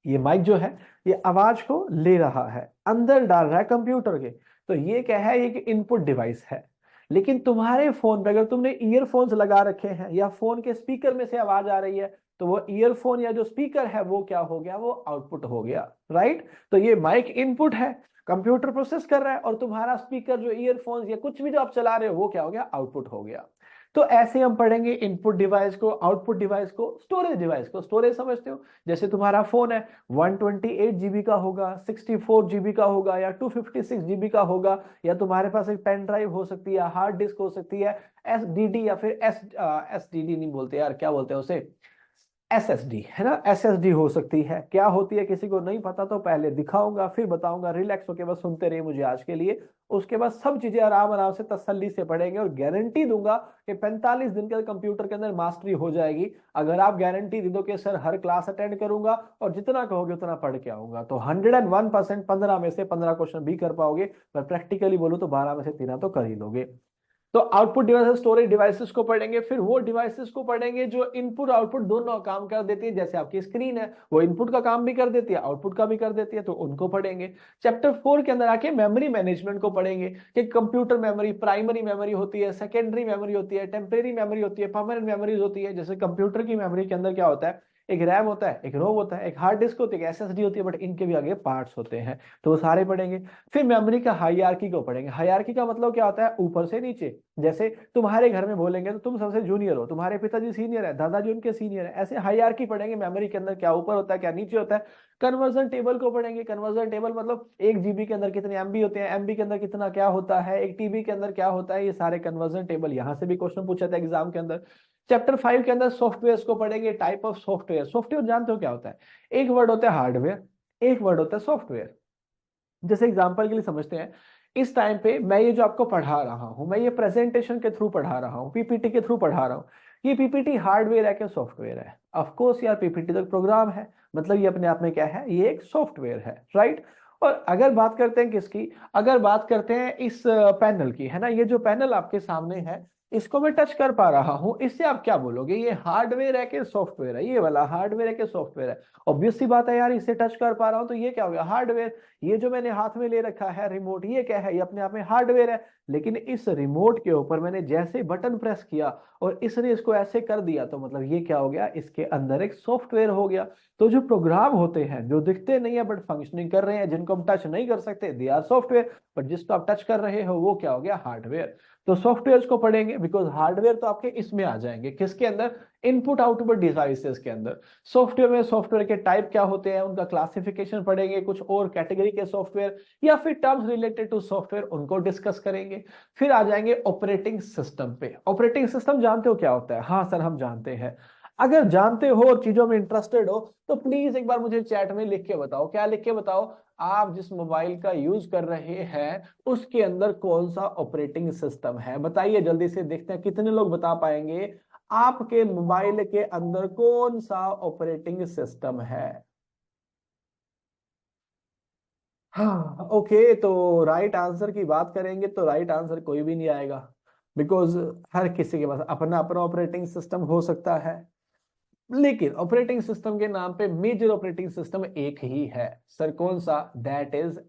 ये माइक जो है ये आवाज को ले रहा है, अंदर डाल रहा है कंप्यूटर के, तो ये क्या है? ये इनपुट डिवाइस है। लेकिन तुम्हारे फोन पे अगर तुमने ईयरफोन्स लगा रखे हैं या फोन के स्पीकर में से आवाज आ रही है, तो वो ईयरफोन या जो स्पीकर है वो क्या हो गया? वो आउटपुट हो गया, राइट। तो ये माइक इनपुट है, कंप्यूटर प्रोसेस कर रहा है, और तुम्हारा स्पीकर जो ईयरफोन्स या कुछ भी जो आप चला रहे हो वो क्या हो गया? आउटपुट हो गया। तो ऐसे हम पढ़ेंगे इनपुट डिवाइस को, आउटपुट डिवाइस को, स्टोरेज डिवाइस को। स्टोरेज समझते हो? जैसे तुम्हारा फोन है 128 GB का होगा, 64 GB का होगा, या 256 GB का होगा, या तुम्हारे पास एक पेन ड्राइव हो सकती है, हार्ड डिस्क हो सकती है, एसडीडी या फिर एसडीडी नहीं बोलते यार, क्या बोलते हैं उसे? एसएसडी है ना, एसएसडी हो सकती है। क्या होती है किसी को नहीं पता तो पहले दिखाऊंगा फिर बताऊंगा, रिलैक्स होके बस सुनते रहिए मुझे आज के लिए। उसके बाद सब चीजें आराम आराम से तसल्ली से पढ़ेंगे, और गारंटी दूंगा कि 45 दिन के कंप्यूटर के अंदर मास्टरी हो जाएगी। अगर आप गारंटी दे दो कि सर हर क्लास अटेंड करूंगा और जितना कहोगे उतना पढ़ के आऊंगा, तो 101% 15 में से 15 क्वेश्चन भी कर पाओगे, पर प्रैक्टिकली बोलो तो 12 में से 13 तो कर ही लोगे। तो आउटपुट डिवाइसेस, स्टोरेज डिवाइसेस को पढ़ेंगे। फिर वो डिवाइसेस को पढ़ेंगे जो इनपुट आउटपुट दोनों काम कर देती है। जैसे आपकी स्क्रीन है, वो इनपुट का काम भी कर देती है, आउटपुट का भी कर देती है, तो उनको पढ़ेंगे। चैप्टर 4 के अंदर आके मेमोरी मैनेजमेंट को पढ़ेंगे कि कंप्यूटर मेमोरी, प्राइमरी मेमोरी होती है, सेकेंडरी मेमोरी होती है, टेम्परेरी मेमोरी होती है, परमानेंट मेमोरीज होती है। जैसे कंप्यूटर की मेमोरी के अंदर क्या होता है? एक रैम होता है, एक रोम होता है, एक हार्ड डिस्क होती है, एक एसएसडी होती है, बट इनके भी आगे पार्ट्स होते हैं, तो वो सारे पढ़ेंगे। फिर मेमोरी का हायरार्की को पढ़ेंगे। हायरार्की का मतलब क्या होता है? ऊपर से नीचे। जैसे तुम्हारे घर में बोलेंगे तो तुम सबसे जूनियर हो, तुम्हारे पिताजी सीनियर है, दादाजी उनके सीनियर है, ऐसे हायरार्की पढ़ेंगे मेमोरी के अंदर, क्या ऊपर होता है क्या नीचे होता है। कन्वर्जन टेबल को पढ़ेंगे। कन्वर्जन टेबल मतलब 1 GB के अंदर कितने एमबी होते हैं, एमबी के अंदर कितना क्या होता है, 1 TB के अंदर क्या होता है, ये सारे कन्वर्जन टेबल, यहाँ से भी क्वेश्चन पूछा था एग्जाम के अंदर। चैप्टर 5 के अंदर सॉफ्टवेयर को पढ़ेंगे, टाइप ऑफ सॉफ्टवेयर। सॉफ्टवेयर जानते हो क्या होता है? एक वर्ड होता है हार्डवेयर, एक वर्ड होता है सॉफ्टवेयर। जैसे एग्जांपल के लिए समझते हैं, इस टाइम पे मैं ये जो आपको पढ़ा रहा हूं, मैं ये प्रेजेंटेशन के थ्रू पढ़ा रहा हूं, पीपीटी के थ्रू पढ़ा रहा हूं, ये पीपीटी हार्डवेयर है क्या सॉफ्टवेयर है? ऑफ कोर्स यार, पीपीटी तो प्रोग्राम है, मतलब ये अपने आप में क्या है? ये एक सॉफ्टवेयर है, राइट। और अगर बात करते हैं किसकी, अगर बात करते हैं इस पैनल की, है ना, ये जो पैनल आपके सामने है, इसको मैं टच कर पा रहा हूं, इससे आप क्या बोलोगे? ये हार्डवेयर है कि सॉफ्टवेयर है? ये वाला हार्डवेयर है कि सॉफ्टवेयर है? ऑब्वियस सी बात है यार, इससे टच कर पा रहा हूं तो ये क्या हो गया? हार्डवेयर। ये जो मैंने हाथ में ले रखा है रिमोट, ये क्या है? ये अपने आप में हार्डवेयर है। लेकिन इस रिमोट के ऊपर मैंने जैसे बटन प्रेस किया और इसने इसको ऐसे कर दिया, तो मतलब ये क्या हो गया? इसके अंदर एक सॉफ्टवेयर हो गया। तो जो प्रोग्राम होते हैं जो दिखते नहीं है बट फंक्शनिंग कर रहे हैं, जिनको हम टच नहीं कर सकते, दे आर सॉफ्टवेयर, बट जिसको आप टच कर रहे हो वो क्या हो गया? हार्डवेयर। तो सॉफ्टवेयर को पढ़ेंगे, बिकॉज हार्डवेयर तो आपके इसमें आ जाएंगे, किसके अंदर? इनपुट आउटपुट डिवाइसेस के अंदर। सॉफ्टवेयर में सॉफ्टवेयर के टाइप क्या होते हैं, उनका क्लासिफिकेशन पढ़ेंगे, कुछ और कैटेगरी के सॉफ्टवेयर या फिर टर्म्स रिलेटेड टू सॉफ्टवेयर, उनको डिस्कस करेंगे। फिर आ जाएंगे ऑपरेटिंग सिस्टम पे। ऑपरेटिंग सिस्टम जानते हो क्या होता है? हाँ सर हम जानते हैं। अगर जानते हो और चीजों में इंटरेस्टेड हो तो प्लीज एक बार मुझे चैट में लिख के बताओ। क्या लिख के बताओ? आप जिस मोबाइल का यूज कर रहे हैं उसके अंदर कौन सा ऑपरेटिंग सिस्टम है? बताइए जल्दी से, देखते हैं कितने लोग बता पाएंगे आपके मोबाइल के अंदर कौन सा ऑपरेटिंग सिस्टम है। हाँ ओके, तो राइट आंसर की बात करेंगे तो राइट आंसर कोई भी नहीं आएगा, बिकॉज हर किसी के पास अपना अपना ऑपरेटिंग सिस्टम हो सकता है। लेकिन ऑपरेटिंग सिस्टम के नाम पे मेजर ऑपरेटिंग सिस्टम एक ही है सर, कौन सा? दैट इज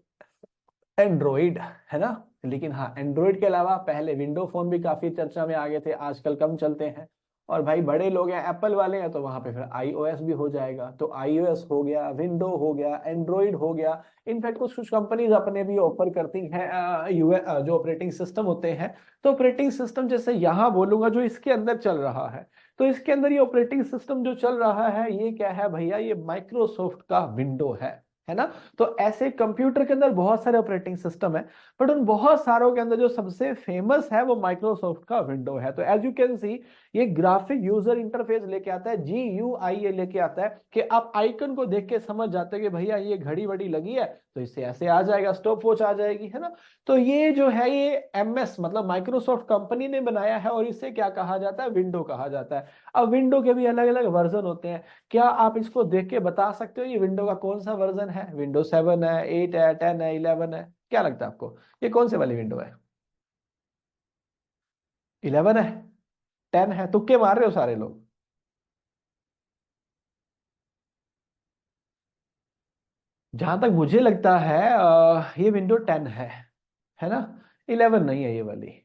एंड्रॉइड, है ना। लेकिन हाँ, एंड्रॉइड के अलावा पहले विंडो फोन भी काफी चर्चा में आ गए थे, आजकल कम चलते हैं। और भाई बड़े लोग हैं एप्पल वाले हैं तो वहां पे फिर iOS भी हो जाएगा। तो iOS हो गया, विंडो हो गया, एंड्रॉइड हो गया। इनफैक्ट कुछ कुछ कंपनीज अपने भी ऑफर करती हैं जो ऑपरेटिंग सिस्टम होते हैं। तो ऑपरेटिंग सिस्टम जैसे यहाँ बोलूंगा जो इसके अंदर चल रहा है, तो इसके अंदर ये ऑपरेटिंग सिस्टम जो चल रहा है ये क्या है भैया, ये माइक्रोसॉफ्ट का विंडो है ना। तो ऐसे कंप्यूटर के अंदर बहुत सारे ऑपरेटिंग सिस्टम है, बट उन बहुत सारों के अंदर जो सबसे फेमस है वो माइक्रोसॉफ्ट का विंडो है। तो एज यू कैन सी ये ग्राफिक यूजर इंटरफेस लेके आता है, GUI ये लेके आता है कि आप आइकन को देख के समझ जाते हैं कि भैया ये घड़ी वड़ी लगी है तो इससे ऐसे आ जाएगा, स्टॉप वॉच आ जाएगी, है ना। तो ये जो है ये MS मतलब माइक्रोसॉफ्ट कंपनी ने बनाया है और इसे क्या कहा जाता है, विंडो कहा जाता है। अब विंडो के भी अलग अलग वर्जन होते हैं। क्या आप इसको देख के बता सकते हो ये विंडो का कौन सा वर्जन है? विंडो 7 है, 8 है, 10 है, 11 है? क्या लगता है आपको ये कौन से वाली विंडो है? 11 है, 10 है? तुक्के मार रहे हो सारे लोग। जहां तक मुझे लगता है ये विंडो 10 है ना। 11 नहीं है ये वाली।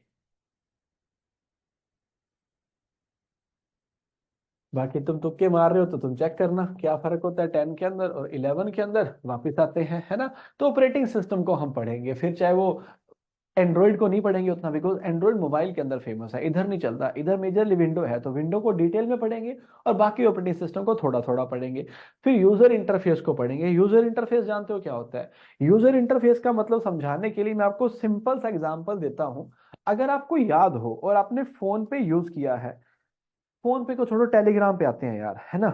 बाकी तुम तुक्के मार रहे हो तो तुम चेक करना क्या फर्क होता है 10 के अंदर और 11 के अंदर। वापिस आते हैं, है ना। तो ऑपरेटिंग सिस्टम को हम पढ़ेंगे फिर, चाहे वो एंड्रॉइड को नहीं पढ़ेंगे उतना, बिकॉज एंड्रॉइड मोबाइल के अंदर फेमस है, इधर नहीं चलता। इधर मेजरली विंडो है तो विंडो को डिटेल में पढ़ेंगे और बाकी ऑपरेटिंग सिस्टम को थोड़ा थोड़ा पढ़ेंगे। फिर यूजर इंटरफेस को पढ़ेंगे। यूजर इंटरफेस जानते हो क्या होता है? यूजर इंटरफेस का मतलब समझाने के लिए मैं आपको सिंपल सा एग्जांपल देता हूं। अगर आपको याद हो और आपने फोन पे यूज किया है, फोन पे को छोड़ो, टेलीग्राम पे आते हैं यार, है ना।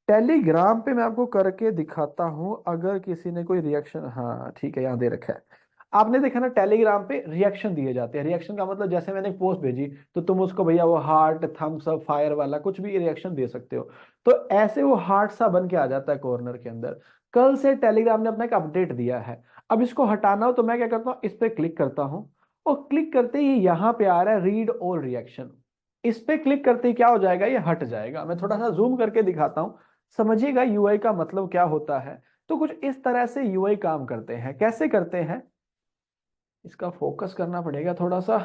टेलीग्राम पे मैं आपको करके दिखाता हूं, अगर किसी ने कोई रिएक्शन, हाँ ठीक है यहाँ दे रखा है। आपने देखा ना टेलीग्राम पे रिएक्शन दिए जाते हैं। रिएक्शन का मतलब जैसे मैंने एक पोस्ट भेजी तो तुम उसको भैया वो हार्ट, थम्स अप, फायर वाला कुछ भी रिएक्शन दे सकते हो। तो ऐसे वो हार्ट सा बन के आ जाता है कॉर्नर के अंदर। कल से टेलीग्राम ने अपना एक अपडेट दिया है। अब इसको हटाना हो तो मैं क्या करता हूँ, इस पे क्लिक करता हूँ और क्लिक करते ही यहाँ पे आ रहा है रीड ऑल रिएक्शन। इस पे क्लिक करते ही क्या हो जाएगा, ये हट जाएगा। मैं थोड़ा सा जूम करके दिखाता हूँ, समझिएगा यूआई का मतलब क्या होता है। तो कुछ इस तरह से यूआई काम करते हैं। कैसे करते हैं, इसका फोकस करना पड़ेगा थोड़ा सा।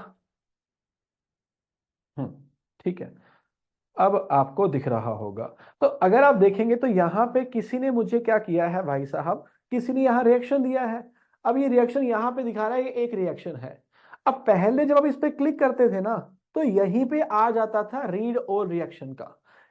ठीक है, अब आपको दिख रहा होगा। तो अगर आप देखेंगे तो यहाँ पे किसी ने मुझे क्या किया है भाई साहब, किसी ने यहाँ रिएक्शन दिया है। अब ये रिएक्शन यहाँ पे दिखा रहा है, ये एक रिएक्शन है। अब पहले जब आप इस पे क्लिक करते थे ना तो यहीं पे आ जाता था रीड ऑल रिएक्शन का,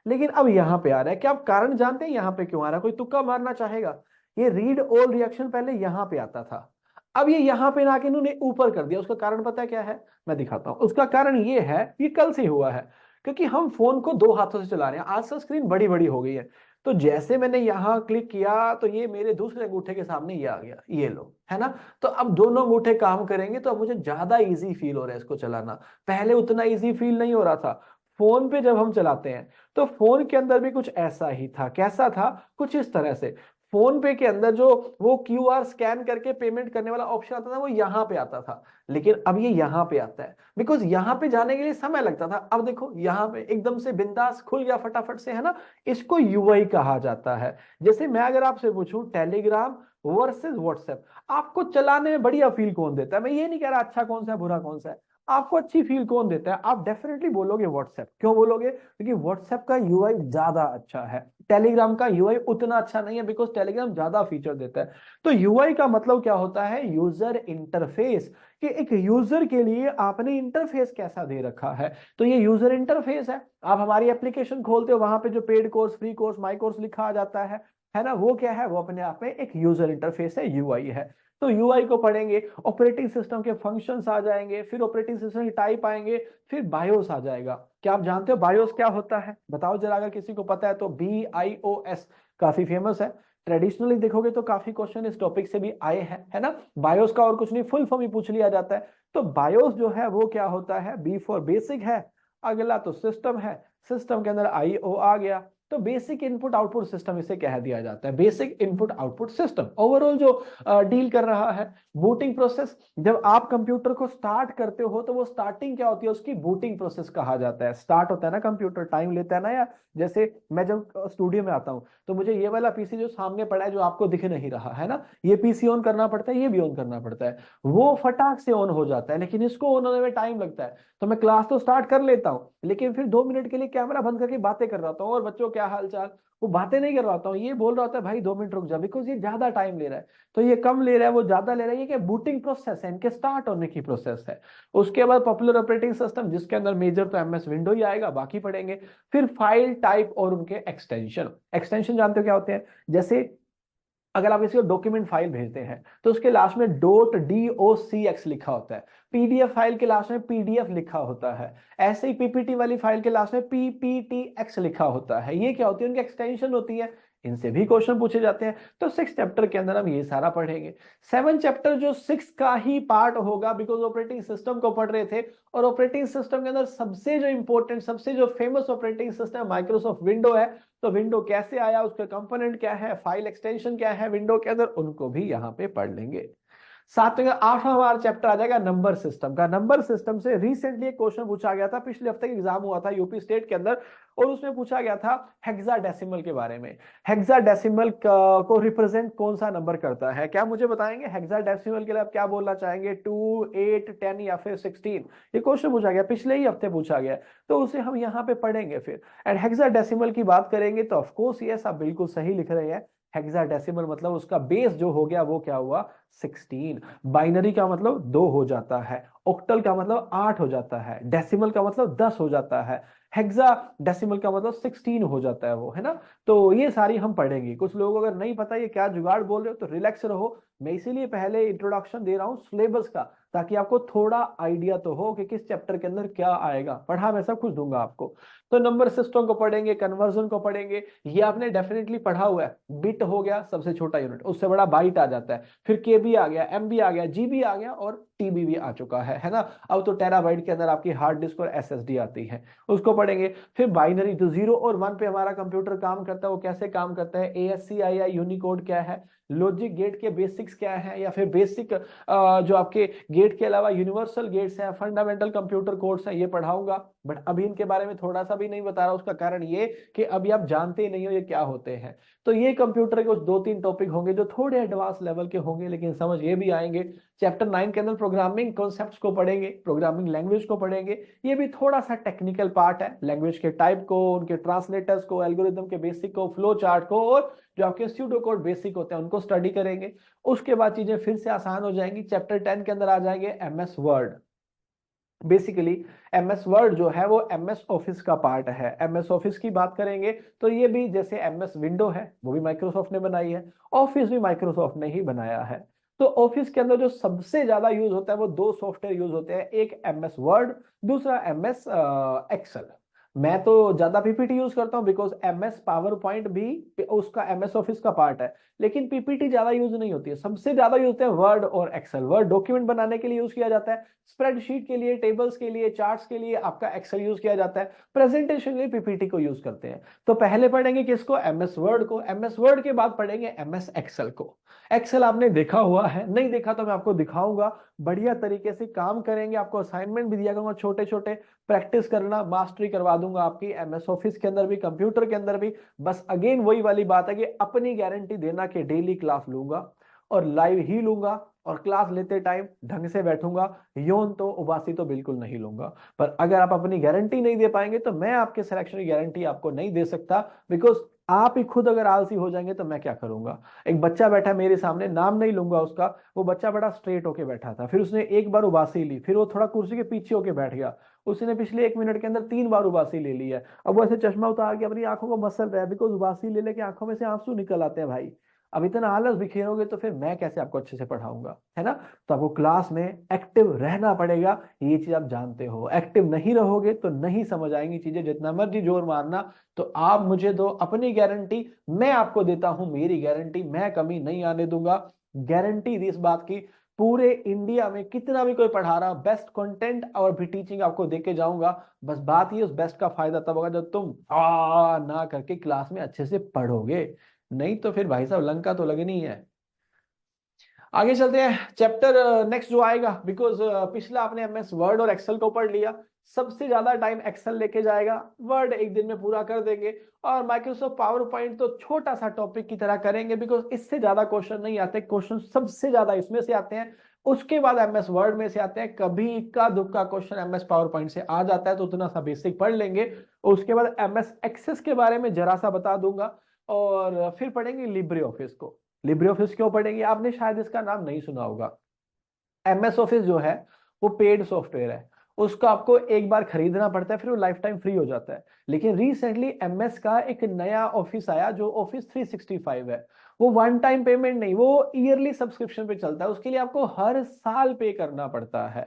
लेकिन अब यहाँ पे आ रहा है। क्या आप कारण जानते हैं यहाँ पे क्यों आ रहा है? कोई तुक्का मारना चाहेगा? ये रीड ऑल रिएक्शन पहले यहाँ पे आता था, अब ये यहाँ पे ना के इन्होंने ऊपर कर दिया। उसका कारण पता है क्या है? मैं दिखाता हूं। उसका कारण ये है, ये कल से हुआ है, क्योंकि हम फोन को दो हाथों से चला रहे हैं। आज तो स्क्रीन बड़ी बड़ी हो गई है। तो जैसे मैंने यहाँ क्लिक किया तो ये मेरे दूसरे अंगूठे के सामने ये आ गया, ये लो, है ना। तो अब दोनों अंगूठे काम करेंगे तो अब मुझे ज्यादा इजी फील हो रहा है इसको चलाना। पहले उतना इजी फील नहीं हो रहा था। फोन पे जब हम चलाते हैं तो फोन के अंदर भी कुछ ऐसा ही था। कैसा था? कुछ इस तरह से। फोन पे के अंदर जो वो QR स्कैन करके पेमेंट करने वाला ऑप्शन आता था वो यहाँ पे आता था, लेकिन अब ये यहाँ पे आता है। बिकॉज यहाँ पे जाने के लिए समय लगता था, अब देखो यहाँ पे एकदम से बिंदास खुल गया फटाफट से, है ना। इसको यूआई कहा जाता है। जैसे मैं अगर आपसे पूछूं टेलीग्राम वर्सेस व्हाट्सएप, आपको चलाने में बढ़िया फील कौन देता है? मैं ये नहीं कह रहा अच्छा कौन सा है बुरा कौन सा है, आपको अच्छी फील कौन देता है? आप डेफिनेटली बोलोगे व्हाट्सएप। क्यों बोलोगे? क्योंकि व्हाट्सएप का यूआई ज्यादा अच्छा है, टेलीग्राम का यूआई उतना अच्छा नहीं है, बिकॉज टेलीग्राम ज्यादा फीचर देता है। तो यूआई का मतलब क्या होता है? यूजर इंटरफेस, कि एक यूजर के लिए आपने इंटरफेस कैसा दे रखा है। तो ये यूजर इंटरफेस है। आप हमारी एप्लीकेशन खोलते हो, वहां पे जो paid course, free course, my course लिखा आ जाता है ना, वो क्या है? वो अपने आप में एक यूजर इंटरफेस है, यूआई है। तो यूआई को पढ़ेंगे, ऑपरेटिंग सिस्टम के फंक्शंस आ जाएंगे, फिर ऑपरेटिंग सिस्टम की टाइप आएंगे, फिर बायोस आ जाएगा। क्या आप जानते हो बायोस क्या होता है? बताओ जरा, अगर किसी को पता है तो। BIOS काफी फेमस है। ट्रेडिशनली देखोगे तो काफी क्वेश्चन इस टॉपिक से भी आए हैं, है ना। बायोस का और कुछ नहीं, फुल फॉर्म ही पूछ लिया जाता है। तो बायोस जो है वो क्या होता है? B फॉर बेसिक है। अगला तो सिस्टम है, सिस्टम के अंदर IO आ गया। तो बेसिक इनपुट आउटपुट सिस्टम इसे कह दिया जाता है, basic input output system. Overall जो डील कर रहा है बूटिंग प्रोसेस। जब आप कंप्यूटर को स्टार्ट करते हो तो वो स्टार्टिंग क्या होती है, उसकी बूटिंग प्रोसेस कहा जाता है। स्टार्ट होता है ना कंप्यूटर, टाइम लेता है ना यार। जैसे मैं जब स्टूडियो में आता हूँ तो मुझे ये वाला पीसी जो सामने पड़ा है, जो आपको दिख नहीं रहा है ना, ये पीसी ऑन करना पड़ता है, ये भी ऑन करना पड़ता है। वो फटाक से ऑन हो जाता है, लेकिन इसको ऑन होने में टाइम लगता है। तो मैं क्लास तो स्टार्ट कर लेता हूँ, लेकिन फिर 2 मिनट के लिए कैमरा बंद करके बातें कर रहा होता हूँ, और बच्चों क्या हाल चाल, वो बातें नहीं कर रहा होता हूँ, ये बोल रहा होता है भाई 2 मिनट रुक जा, बिकॉज ये ज्यादा टाइम ले रहा है। तो ये कम ले रहा है, वो ज्यादा ले रहा है, ये क्या बूटिंग प्रोसेस है, इनके स्टार्ट होने की प्रोसेस है। उसके बाद पॉपुलर ऑपरेटिंग सिस्टम, जिसके अंदर मेजर तो एमएस विंडो ही आएगा, बाकी पढ़ेंगे। फिर फाइल टाइप और उनके एक्सटेंशन। एक्सटेंशन जानते हो क्या होते हैं? जैसे अगर आप किसी को डॉक्यूमेंट फाइल भेजते हैं तो उसके लास्ट में .docx लिखा होता है, पीडीएफ फाइल के लास्ट में पीडीएफ लिखा होता है, ऐसे ही पीपीटी वाली फाइल के लास्ट में पीपीटीएक्स लिखा होता है। ये क्या होती है? उनकी एक्सटेंशन होती है, इनसे भी क्वेश्चन पूछे जाते हैं। तो 6 चैप्टर के अंदर हम ये सारा पढ़ेंगे। 7 चैप्टर जो 6 का ही पार्ट होगा, बिकॉज ऑपरेटिंग सिस्टम को पढ़ रहे थे, और ऑपरेटिंग सिस्टम के अंदर सबसे जो इंपॉर्टेंट, सबसे जो famous operating system Microsoft window है। तो विंडो कैसे आया, उसके कंपोनेंट क्या है, फाइल एक्सटेंशन क्या है विंडो के अंदर, उनको भी यहाँ पे पढ़ लेंगे। साथ में 8वां हमारा चैप्टर आ जाएगा नंबर सिस्टम का। नंबर सिस्टम से रिसेंटली एक क्वेश्चन पूछा गया था, पिछले हफ्ते एग्जाम हुआ था यूपी स्टेट के अंदर, और उसमें पूछा गया था हेक्साडेसिमल के बारे में। हेक्साडेसिमल को रिप्रेजेंट कौन सा नंबर करता है? क्या मुझे बताएंगे हेक्साडेसिमल के लिए आप क्या बोलना चाहेंगे? 2, 8, 10 या फिर 16? ये क्वेश्चन पूछा गया, पिछले ही हफ्ते पूछा गया, तो उसे हम यहाँ पे पढ़ेंगे फिर। एंड हेक्साडेसिमल की बात करेंगे तो ऑफकोर्स यस, आप बिल्कुल सही लिख रहे हैं। हेक्साडेसिमल मतलब उसका बेस जो हो गया वो क्या हुआ? 16। बाइनरी का मतलब 2 हो जाता है, ऑक्टल का मतलब 8 हो जाता है, डेसिमल का मतलब 10 हो जाता है, हेक्सा डेसिमल का मतलब 16 हो जाता है वो, है ना। तो ये सारी हम पढ़ेंगे। कुछ लोगों को अगर नहीं पता ये क्या जुगाड़ बोल रहे हो तो रिलैक्स रहो, मैं इसीलिए पहले इंट्रोडक्शन दे रहा हूँ सिलेबस का, ताकि आपको थोड़ा आइडिया तो हो कि किस चैप्टर के अंदर क्या आएगा। पढ़ा मैं सब कुछ दूंगा आपको। तो नंबर सिस्टम को पढ़ेंगे, कन्वर्जन को पढ़ेंगे, ये आपने डेफिनेटली पढ़ा हुआ है। बिट हो गया सबसे छोटा यूनिट, उससे बड़ा बाइट आ जाता है, फिर केबी आ गया, एमबी आ गया, जीबी आ गया, और टीबी भी आ चुका है ना। अब तो टेराबाइट के अंदर आपकी हार्ड डिस्क और एसएसडी आती है, उसको पढ़ेंगे। फिर बाइनरी, जो 0 और 1 पे हमारा कंप्यूटर काम करता है, वो कैसे काम करता है, एएससी या यूनिकोड क्या है, लॉजिक गेट के बेसिक्स क्या है, या फिर बेसिक जो आपके गेट के अलावा यूनिवर्सल गेट्स हैं, फंडामेंटल कंप्यूटर कोड्स हैं, ये पढ़ाऊंगा। बट अभी इनके बारे में थोड़ा सा भी नहीं बता रहा, उसका कारण ये कि अभी आप जानते ही नहीं हो ये क्या होते हैं। तो ये कंप्यूटर के कुछ 2-3 टॉपिक होंगे जो थोड़े एडवांस लेवल के होंगे, लेकिन समझ ये भी आएंगे। चैप्टर 9 के अंदर प्रोग्रामिंग कॉन्सेप्ट्स को पढ़ेंगे, प्रोग्रामिंग लैंग्वेज को पढ़ेंगे। ये भी थोड़ा सा टेक्निकल पार्ट है, लैंग्वेज के टाइप को, उनके ट्रांसलेटर्स को, एल्गोरिथम के बेसिक को, फ्लो चार्ट को, और जो आपके स्यूडो कोड बेसिक होते हैं उनको स्टडी करेंगे। उसके बाद चीजें फिर से आसान हो जाएंगी। चैप्टर 10 के अंदर आ जाएंगे MS word. Basically MS word जो है वो एमएस ऑफिस का पार्ट है। एमएस ऑफिस की बात करेंगे तो ये भी जैसे एमएस विंडो है वो भी माइक्रोसॉफ्ट ने बनाई है, ऑफिस भी माइक्रोसॉफ्ट ने ही बनाया है। तो ऑफिस के अंदर जो सबसे ज्यादा यूज होता है वो 2 सॉफ्टवेयर यूज होते हैं, एक एमएस वर्ड, दूसरा एमएस एक्सेल। मैं तो ज्यादा पीपीटी यूज करता हूँ, बिकॉज एमएस पावर पॉइंट भी उसका एमएस ऑफिस का पार्ट है, लेकिन पीपीटी ज्यादा यूज नहीं होती है। सबसे ज्यादा यूज होते हैं वर्ड और एक्सेल। वर्ड डॉक्यूमेंट बनाने के लिए यूज किया जाता है, स्प्रेडशीट के लिए, टेबल्स के लिए, चार्ट्स के लिए आपका एक्सेल यूज किया जाता है, प्रेजेंटेशन के लिए पीपीटी को यूज करते हैं। तो पहले पढ़ेंगे किसको? एमएस वर्ड को। एमएस वर्ड के बाद पढ़ेंगे एमएस एक्सेल को। एक्सेल आपने देखा हुआ है, नहीं देखा तो मैं आपको दिखाऊंगा, बढ़िया तरीके से काम करेंगे। आपको असाइनमेंट भी दिया करूंगा छोटे छोटे, प्रैक्टिस करना, मास्टरी करवा दूंगा आपकी एमएस ऑफिस के अंदर भी, कंप्यूटर के अंदर भी। बस अगेन वही वाली बात है कि अपनी गारंटी देना कि डेली क्लास लूंगा और लाइव ही लूंगा, और क्लास लेते टाइम ढंग से बैठूंगा, यौन तो उबासी तो बिल्कुल नहीं लूंगा। पर अगर आप अपनी गारंटी नहीं दे पाएंगे तो मैं आपके सिलेक्शन की गारंटी आपको नहीं दे सकता, बिकॉज आप ही खुद अगर आलसी हो जाएंगे तो मैं क्या करूंगा। एक बच्चा बैठा मेरे सामने, नाम नहीं लूंगा उसका, वो बच्चा बड़ा स्ट्रेट होके बैठा था, फिर उसने एक बार उबासी ली, फिर वो थोड़ा कुर्सी के पीछे होके बैठ गया, उसने पिछले 1 मिनट के अंदर 3 बार उबासी ले ली है। अब वो ऐसे चश्मा उतार के अपनी आंखों को मसल रहा है, बिकॉज उबासी ले लेके आंखों में से आंसू निकल आते हैं भाई। अब इतना आलस बिखेरोगे तो फिर मैं कैसे आपको अच्छे से पढ़ाऊंगा, है ना। तो आपको क्लास में एक्टिव रहना पड़ेगा, ये चीज आप जानते हो। एक्टिव नहीं रहोगे तो नहीं समझ आएंगी चीजें, जितना मर्जी जोर मारना। तो आप मुझे दो अपनी गारंटी, मैं आपको देता हूं मेरी गारंटी, मैं कमी नहीं आने दूंगा। गारंटी दी इस बात की, पूरे इंडिया में कितना भी कोई पढ़ा रहा, बेस्ट कंटेंट और भी टीचिंग आपको देके जाऊंगा। बस बात ये, उस बेस्ट का फायदा तब होगा जब तुम ना करके क्लास में अच्छे से पढ़ोगे, नहीं तो फिर भाई साहब लंका तो लगनी है। आगे चलते हैं। चैप्टर नेक्स्ट जो आएगा, बिकॉज पिछला आपने एमएस वर्ड और एक्सेल को पढ़ लिया, सबसे ज्यादा टाइम एक्सेल लेके जाएगा, वर्ड एक दिन में पूरा कर देंगे, और माइक्रोसॉफ्ट पावर पॉइंट तो छोटा सा टॉपिक की तरह करेंगे, बिकॉज इससे ज्यादा क्वेश्चन नहीं आते। क्वेश्चन सबसे ज्यादा इसमें से आते हैं, उसके बाद एमएस वर्ड में से आते हैं, कभी इक्का दुक्का क्वेश्चन एमएस पावर पॉइंट से आ जाता है तो उतना सा बेसिक पढ़ लेंगे। उसके बाद एमएस एक्सेस के बारे में जरा सा बता दूंगा, और फिर पढ़ेंगे लिब्रे ऑफिस को। लिब्रे ऑफिस क्यों पढ़ेंगे, आपने शायद इसका नाम नहीं सुना होगा। एमएस ऑफिस जो है वो पेड सॉफ्टवेयर है, उसको आपको एक बार खरीदना पड़ता है, फिर वो लाइफ टाइम फ्री हो जाता है। लेकिन रिसेंटली एमएस का एक नया ऑफिस आया जो ऑफिस 365 है, वो वन टाइम पेमेंट नहीं, वो ईयरली सब्सक्रिप्शन पे चलता है, उसके लिए आपको हर साल पे करना पड़ता है।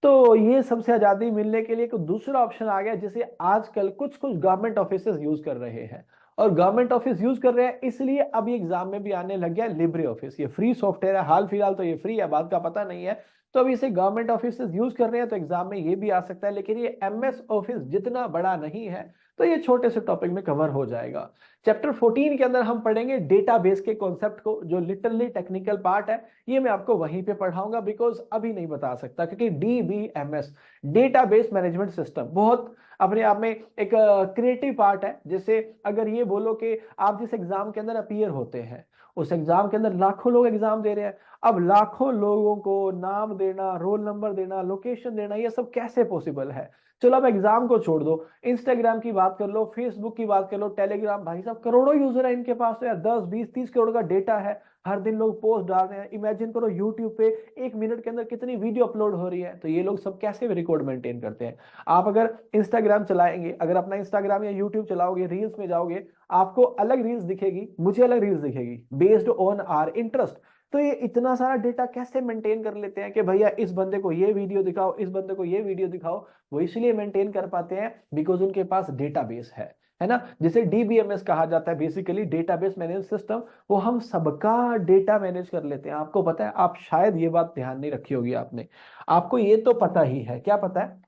तो ये सबसे आजादी मिलने के लिए एक दूसरा ऑप्शन आ गया जिसे आजकल कुछ कुछ गवर्नमेंट ऑफिसेज यूज कर रहे हैं। और गवर्नमेंट ऑफिस यूज कर रहे हैं इसलिए अभी एग्जाम में भी आने लग गया लिब्रे ऑफिस। ये फ्री सॉफ्टवेयर है, हाल फिलहाल तो ये फ्री है, बात का पता नहीं है। तो अभी इसे गवर्नमेंट ऑफिसेज यूज कर रहे हैं तो एग्जाम में ये भी आ सकता है। लेकिन ये एमएस ऑफिस जितना बड़ा नहीं है, तो ये छोटे से टॉपिक में कवर हो जाएगा। चैप्टर 14 के अंदर हम पढ़ेंगे डेटाबेस के कॉन्सेप्ट को, जो लिटरली टेक्निकल पार्ट है। ये मैं आपको वहीं पे पढ़ाऊंगा, बिकॉज अभी नहीं बता सकता, क्योंकि डीबीएमएस डेटाबेस मैनेजमेंट सिस्टम बहुत अपने आप में एक क्रिएटिव पार्ट है। जैसे अगर ये बोलो कि आप जिस एग्जाम के अंदर अपीयर होते हैं, उस एग्जाम के अंदर लाखों लोग एग्जाम दे रहे हैं। अब लाखों लोगों को नाम देना, रोल नंबर देना, लोकेशन देना, ये सब कैसे पॉसिबल है। चलो अब एग्जाम को छोड़ दो, इंस्टाग्राम की बात कर लो, फेसबुक की बात कर लो, टेलीग्राम, भाई साहब करोड़ों यूजर है इनके पास, तो यार 10 20 30 करोड़ का डेटा है, हर दिन लोग पोस्ट डाल रहे हैं। इमेजिन करो यूट्यूब पे 1 मिनट के अंदर कितनी वीडियो अपलोड हो रही है, तो ये लोग सब कैसे रिकॉर्ड मेंटेन करते हैं। आप अगर इंस्टाग्राम चलाएंगे, अगर अपना इंस्टाग्राम या यूट्यूब चलाओगे, रील्स में जाओगे, आपको अलग रील्स दिखेगी, मुझे अलग रील्स दिखेगी, बेस्ड ऑन आर इंटरेस्ट। तो ये इतना सारा डेटा कैसे मेंटेन कर लेते हैं कि भैया इस बंदे को ये वीडियो दिखाओ, इस बंदे को ये वीडियो दिखाओ। वो इसलिए मेंटेन कर पाते हैं बिकॉज उनके पास डेटाबेस है ना, जिसे डीबीएमएस कहा जाता है, बेसिकली डेटाबेस मैनेज सिस्टम। वो हम सबका डेटा मैनेज कर लेते हैं। आपको पता है, आप शायद ये बात ध्यान नहीं रखी होगी आपने, आपको ये तो पता ही है, क्या पता है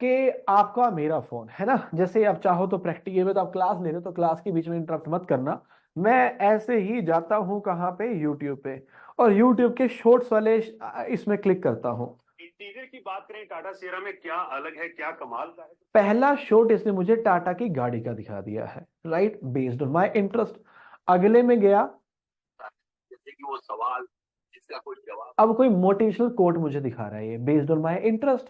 कि आपका मेरा फोन है ना, जैसे आप चाहो तो प्रैक्टिकल में तो आप क्लास ले रहे हो तो क्लास के बीच में इंटरप्ट मत करना। मैं ऐसे ही जाता हूं कहाँ पे, यूट्यूब पे, और यूट्यूब के शॉर्ट्स वाले इसमें क्लिक करता हूं। इंटीरियर की बात करें, टाटा सियरा में क्या अलग है, क्या कमाल का है। पहला शॉट इसने मुझे टाटा की गाड़ी का दिखा दिया है, right, based on my interest. अगले में गया, जैसे कि वो सवाल जिसका कोई जवाब, अब कोई मोटिवेशनल कोट मुझे दिखा रहा है, ये बेस्ड ऑन माय इंटरेस्ट।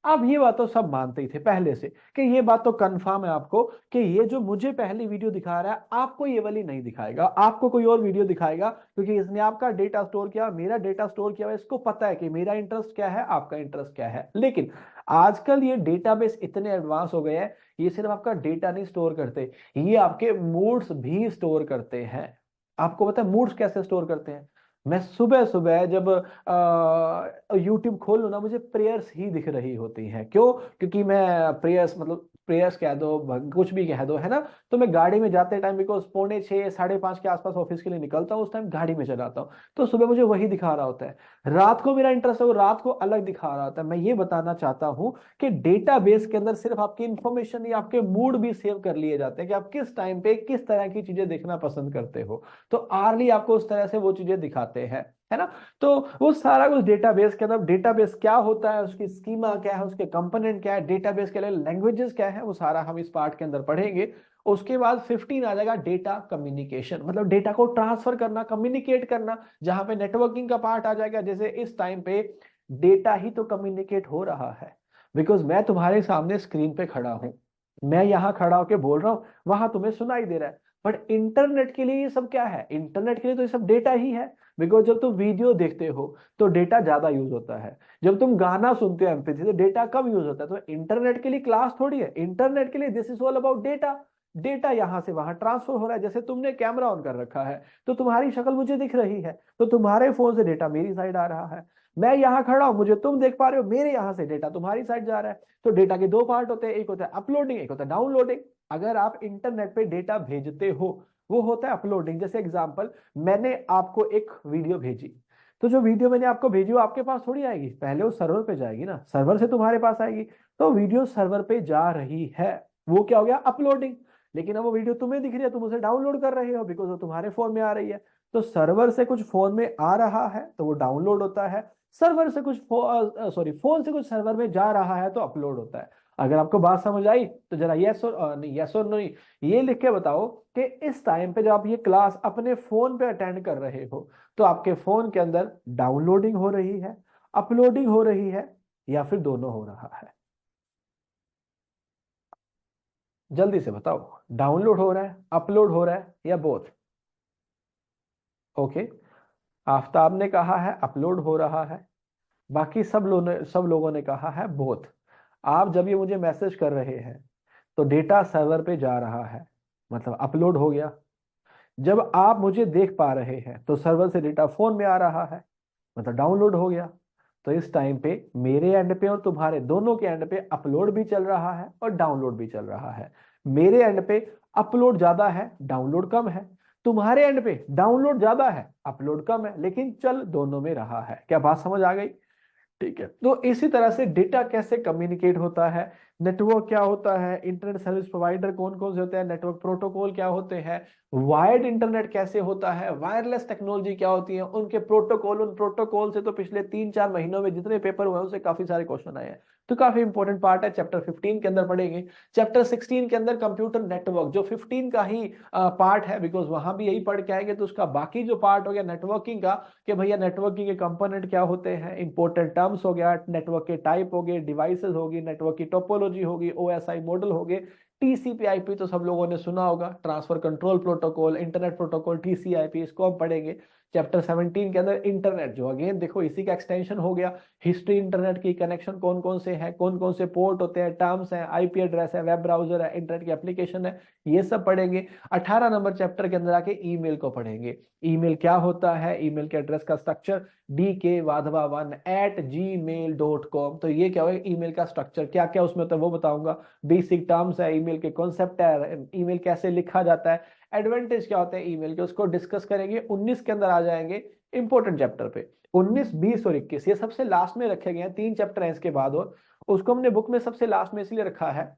अब ये बात तो सब मानते ही थे पहले से कि ये बात तो कंफर्म है आपको कि ये जो मुझे पहली वीडियो दिखा रहा है आपको ये वाली नहीं दिखाएगा, आपको कोई और वीडियो दिखाएगा, क्योंकि इसने आपका डेटा स्टोर किया, मेरा डेटा स्टोर किया, इसको पता है कि मेरा इंटरेस्ट क्या है, आपका इंटरेस्ट क्या है। लेकिन आजकल ये डेटाबेस इतने एडवांस हो गए हैं, ये सिर्फ आपका डेटा नहीं स्टोर करते, ये आपके मूड्स भी स्टोर करते हैं। आपको पता है मूड्स कैसे स्टोर करते हैं? मैं सुबह सुबह जब यूट्यूब खोल लूँ ना, मुझे प्रेयर्स ही दिख रही होती हैं। क्यों? क्योंकि मैं प्रेयर्स, मतलब प्रेयर्स कह दो, कुछ भी कह दो, है ना। तो मैं गाड़ी में जाते टाइम, बिकॉज 4:45 5:30 के आसपास ऑफिस के लिए निकलता हूँ, उस टाइम गाड़ी में चलाता हूँ, तो सुबह मुझे वही दिखा रहा होता है। रात को मेरा इंटरेस्ट है, वो रात को अलग दिखा रहा होता है। मैं ये बताना चाहता हूँ कि डेटाबेस के अंदर सिर्फ आपकी इंफॉर्मेशन या आपके मूड भी सेव कर लिए जाते हैं कि आप किस टाइम पे किस तरह की चीजें देखना पसंद करते हो। तो आर्ली आपको उस तरह से वो चीजें दिखाते हैं, है ना। तो वो सारा कुछ डेटाबेस के अंदर, डेटाबेस क्या होता है, उसकी स्कीमा क्या है, उसके कंपोनेंट क्या है, डेटाबेस के लिए लैंग्वेजेस क्या है, वो सारा हम इस पार्ट के अंदर पढ़ेंगे। उसके बाद 15 आ जाएगा डेटा कम्युनिकेशन, मतलब डेटा को ट्रांसफर करना, कम्युनिकेट करना, जहां पे नेटवर्किंग का पार्ट आ जाएगा। जैसे इस टाइम पे डेटा ही तो कम्युनिकेट हो रहा है, बिकॉज मैं तुम्हारे सामने स्क्रीन पे खड़ा हूं, मैं यहां खड़ा होकर बोल रहा हूं, वहां तुम्हें सुनाई दे रहा है। बट इंटरनेट के लिए ये सब क्या है? इंटरनेट के लिए तो ये सब डेटा ही है, बिकॉज जब तुम वीडियो देखते हो तो डेटा ज्यादा यूज होता है, जब तुम गाना सुनते हो एमपी3 तो डेटा कम यूज होता है। तो इंटरनेट के लिए क्लास थोड़ी है, इंटरनेट के लिए this is all about data. Data यहां से वहां ट्रांसफर हो रहा है। जैसे तुमने कैमरा ऑन कर रखा है तो तुम्हारी शक्ल मुझे दिख रही है, तो तुम्हारे फोन से डेटा मेरी साइड आ रहा है। मैं यहाँ खड़ा हूं, मुझे तुम देख पा रहे हो, मेरे यहां से डेटा तुम्हारी साइड जा रहा है। तो डेटा के दो पार्ट होते हैं, एक होता है अपलोडिंग, एक होता है डाउनलोडिंग। अगर आप इंटरनेट पे डेटा भेजते हो, वो होता है अपलोडिंग। जैसे एग्जांपल, मैंने आपको एक वीडियो भेजी, तो जो वीडियो मैंने आपको भेजी वो आपके पास थोड़ी आएगी, पहले वो सर्वर पे जाएगी ना, सर्वर से तुम्हारे पास आएगी। तो वीडियो सर्वर पे जा रही है, वो क्या हो गया? अपलोडिंग। लेकिन अब वो वीडियो तुम्हें दिख रही है, तुम उसे डाउनलोड कर रहे हो, बिकॉज वो तुम्हारे फोन में आ रही है। तो सर्वर से कुछ फोन में आ रहा है तो वो डाउनलोड होता है, सर्वर से कुछ सॉरी फोन से कुछ सर्वर में जा रहा है तो अपलोड होता है। अगर आपको बात समझ आई तो जरा यस और नहीं, यस और नहीं ये लिख के बताओ कि इस टाइम पे जब आप ये क्लास अपने फोन पे अटेंड कर रहे हो तो आपके फोन के अंदर डाउनलोडिंग हो रही है, अपलोडिंग हो रही है, या फिर दोनों हो रहा है? जल्दी से बताओ, डाउनलोड हो रहा है, अपलोड हो रहा है, या बोथ? ओके, आफ्ताब ने कहा है अपलोड हो रहा है, बाकी सब लोगों ने कहा है बोथ। आप जब ये मुझे मैसेज कर रहे हैं तो डेटा सर्वर पे जा रहा है, मतलब अपलोड हो गया। जब आप मुझे देख पा रहे हैं तो सर्वर से डेटा फोन में आ रहा है, मतलब डाउनलोड हो गया। तो इस टाइम पे मेरे एंड पे और तुम्हारे दोनों के एंड पे अपलोड भी चल रहा है और डाउनलोड भी चल रहा है। मेरे एंड पे अपलोड ज्यादा है, डाउनलोड कम है। तुम्हारे एंड पे डाउनलोड ज्यादा है, अपलोड कम है, लेकिन चल दोनों में रहा है। क्या बात समझ आ गई? ठीक है, तो इसी तरह से डेटा कैसे कम्युनिकेट होता है, नेटवर्क क्या होता है, इंटरनेट सर्विस प्रोवाइडर कौन कौन से होते हैं, नेटवर्क प्रोटोकॉल क्या होते हैं, वायर्ड इंटरनेट कैसे होता है, वायरलेस टेक्नोलॉजी क्या होती है, उनके प्रोटोकॉल, उन प्रोटोकॉल से तो पिछले 3-4 महीनों में जितने पेपर हुए हैं उनसे काफी सारे क्वेश्चन आए हैं। तो काफी इंपॉर्टेंट पार्ट है, चैप्टर 15 के अंदर पढ़ेंगे। चैप्टर 16 के अंदर कंप्यूटर नेटवर्क, जो 15 का ही पार्ट है, बिकॉज वहां भी यही पढ़ के आएंगे, तो उसका बाकी जो पार्ट हो गया नेटवर्किंग का, कि भैया नेटवर्किंग के कंपोनेंट क्या होते हैं, इंपॉर्टेंट टर्म्स हो गया, नेटवर्क के टाइप हो गए, डिवाइसेस होगी, नेटवर्क की टोपोलॉजी होगी, ओएसआई मॉडल हो गए, टीसीपी आईपी तो सब लोगों ने सुना होगा, transfer control protocol, internet protocol, TCP IP, इसको हम पढ़ेंगे। चैप्टर 17 के अंदर इंटरनेट, जो अगेन देखो इसी का एक्सटेंशन हो गया, हिस्ट्री इंटरनेट की, कनेक्शन कौन कौन से हैं, कौन कौन से पोर्ट होते हैं, टर्म्स हैं, आईपी एड्रेस है, वेब ब्राउजर है, इंटरनेट की एप्लीकेशन है, ये सब पढ़ेंगे। 18 नंबर चैप्टर के अंदर आके ईमेल को पढ़ेंगे। ईमेल क्या होता है, ईमेल के एड्रेस का स्ट्रक्चर, dk vadhava1@gmail.com। तो ये क्या होगा, ईमेल का स्ट्रक्चर क्या क्या उसमें होता है वो बताऊंगा। बेसिक टर्म्स है, ईमेल के कॉन्सेप्ट है, ईमेल कैसे लिखा जाता है, एडवांटेज क्या होते हैं ईमेल के, उसको डिस्कस करेंगे। 19 के अंदर आ जाएंगे इंपॉर्टेंट चैप्टर पे। 19, 20 और 21 ये सबसे लास्ट में रखे गए हैं, 3 चैप्टर हैं इसके बाद, और उसको हमने बुक में सबसे लास्ट में इसलिए रखा है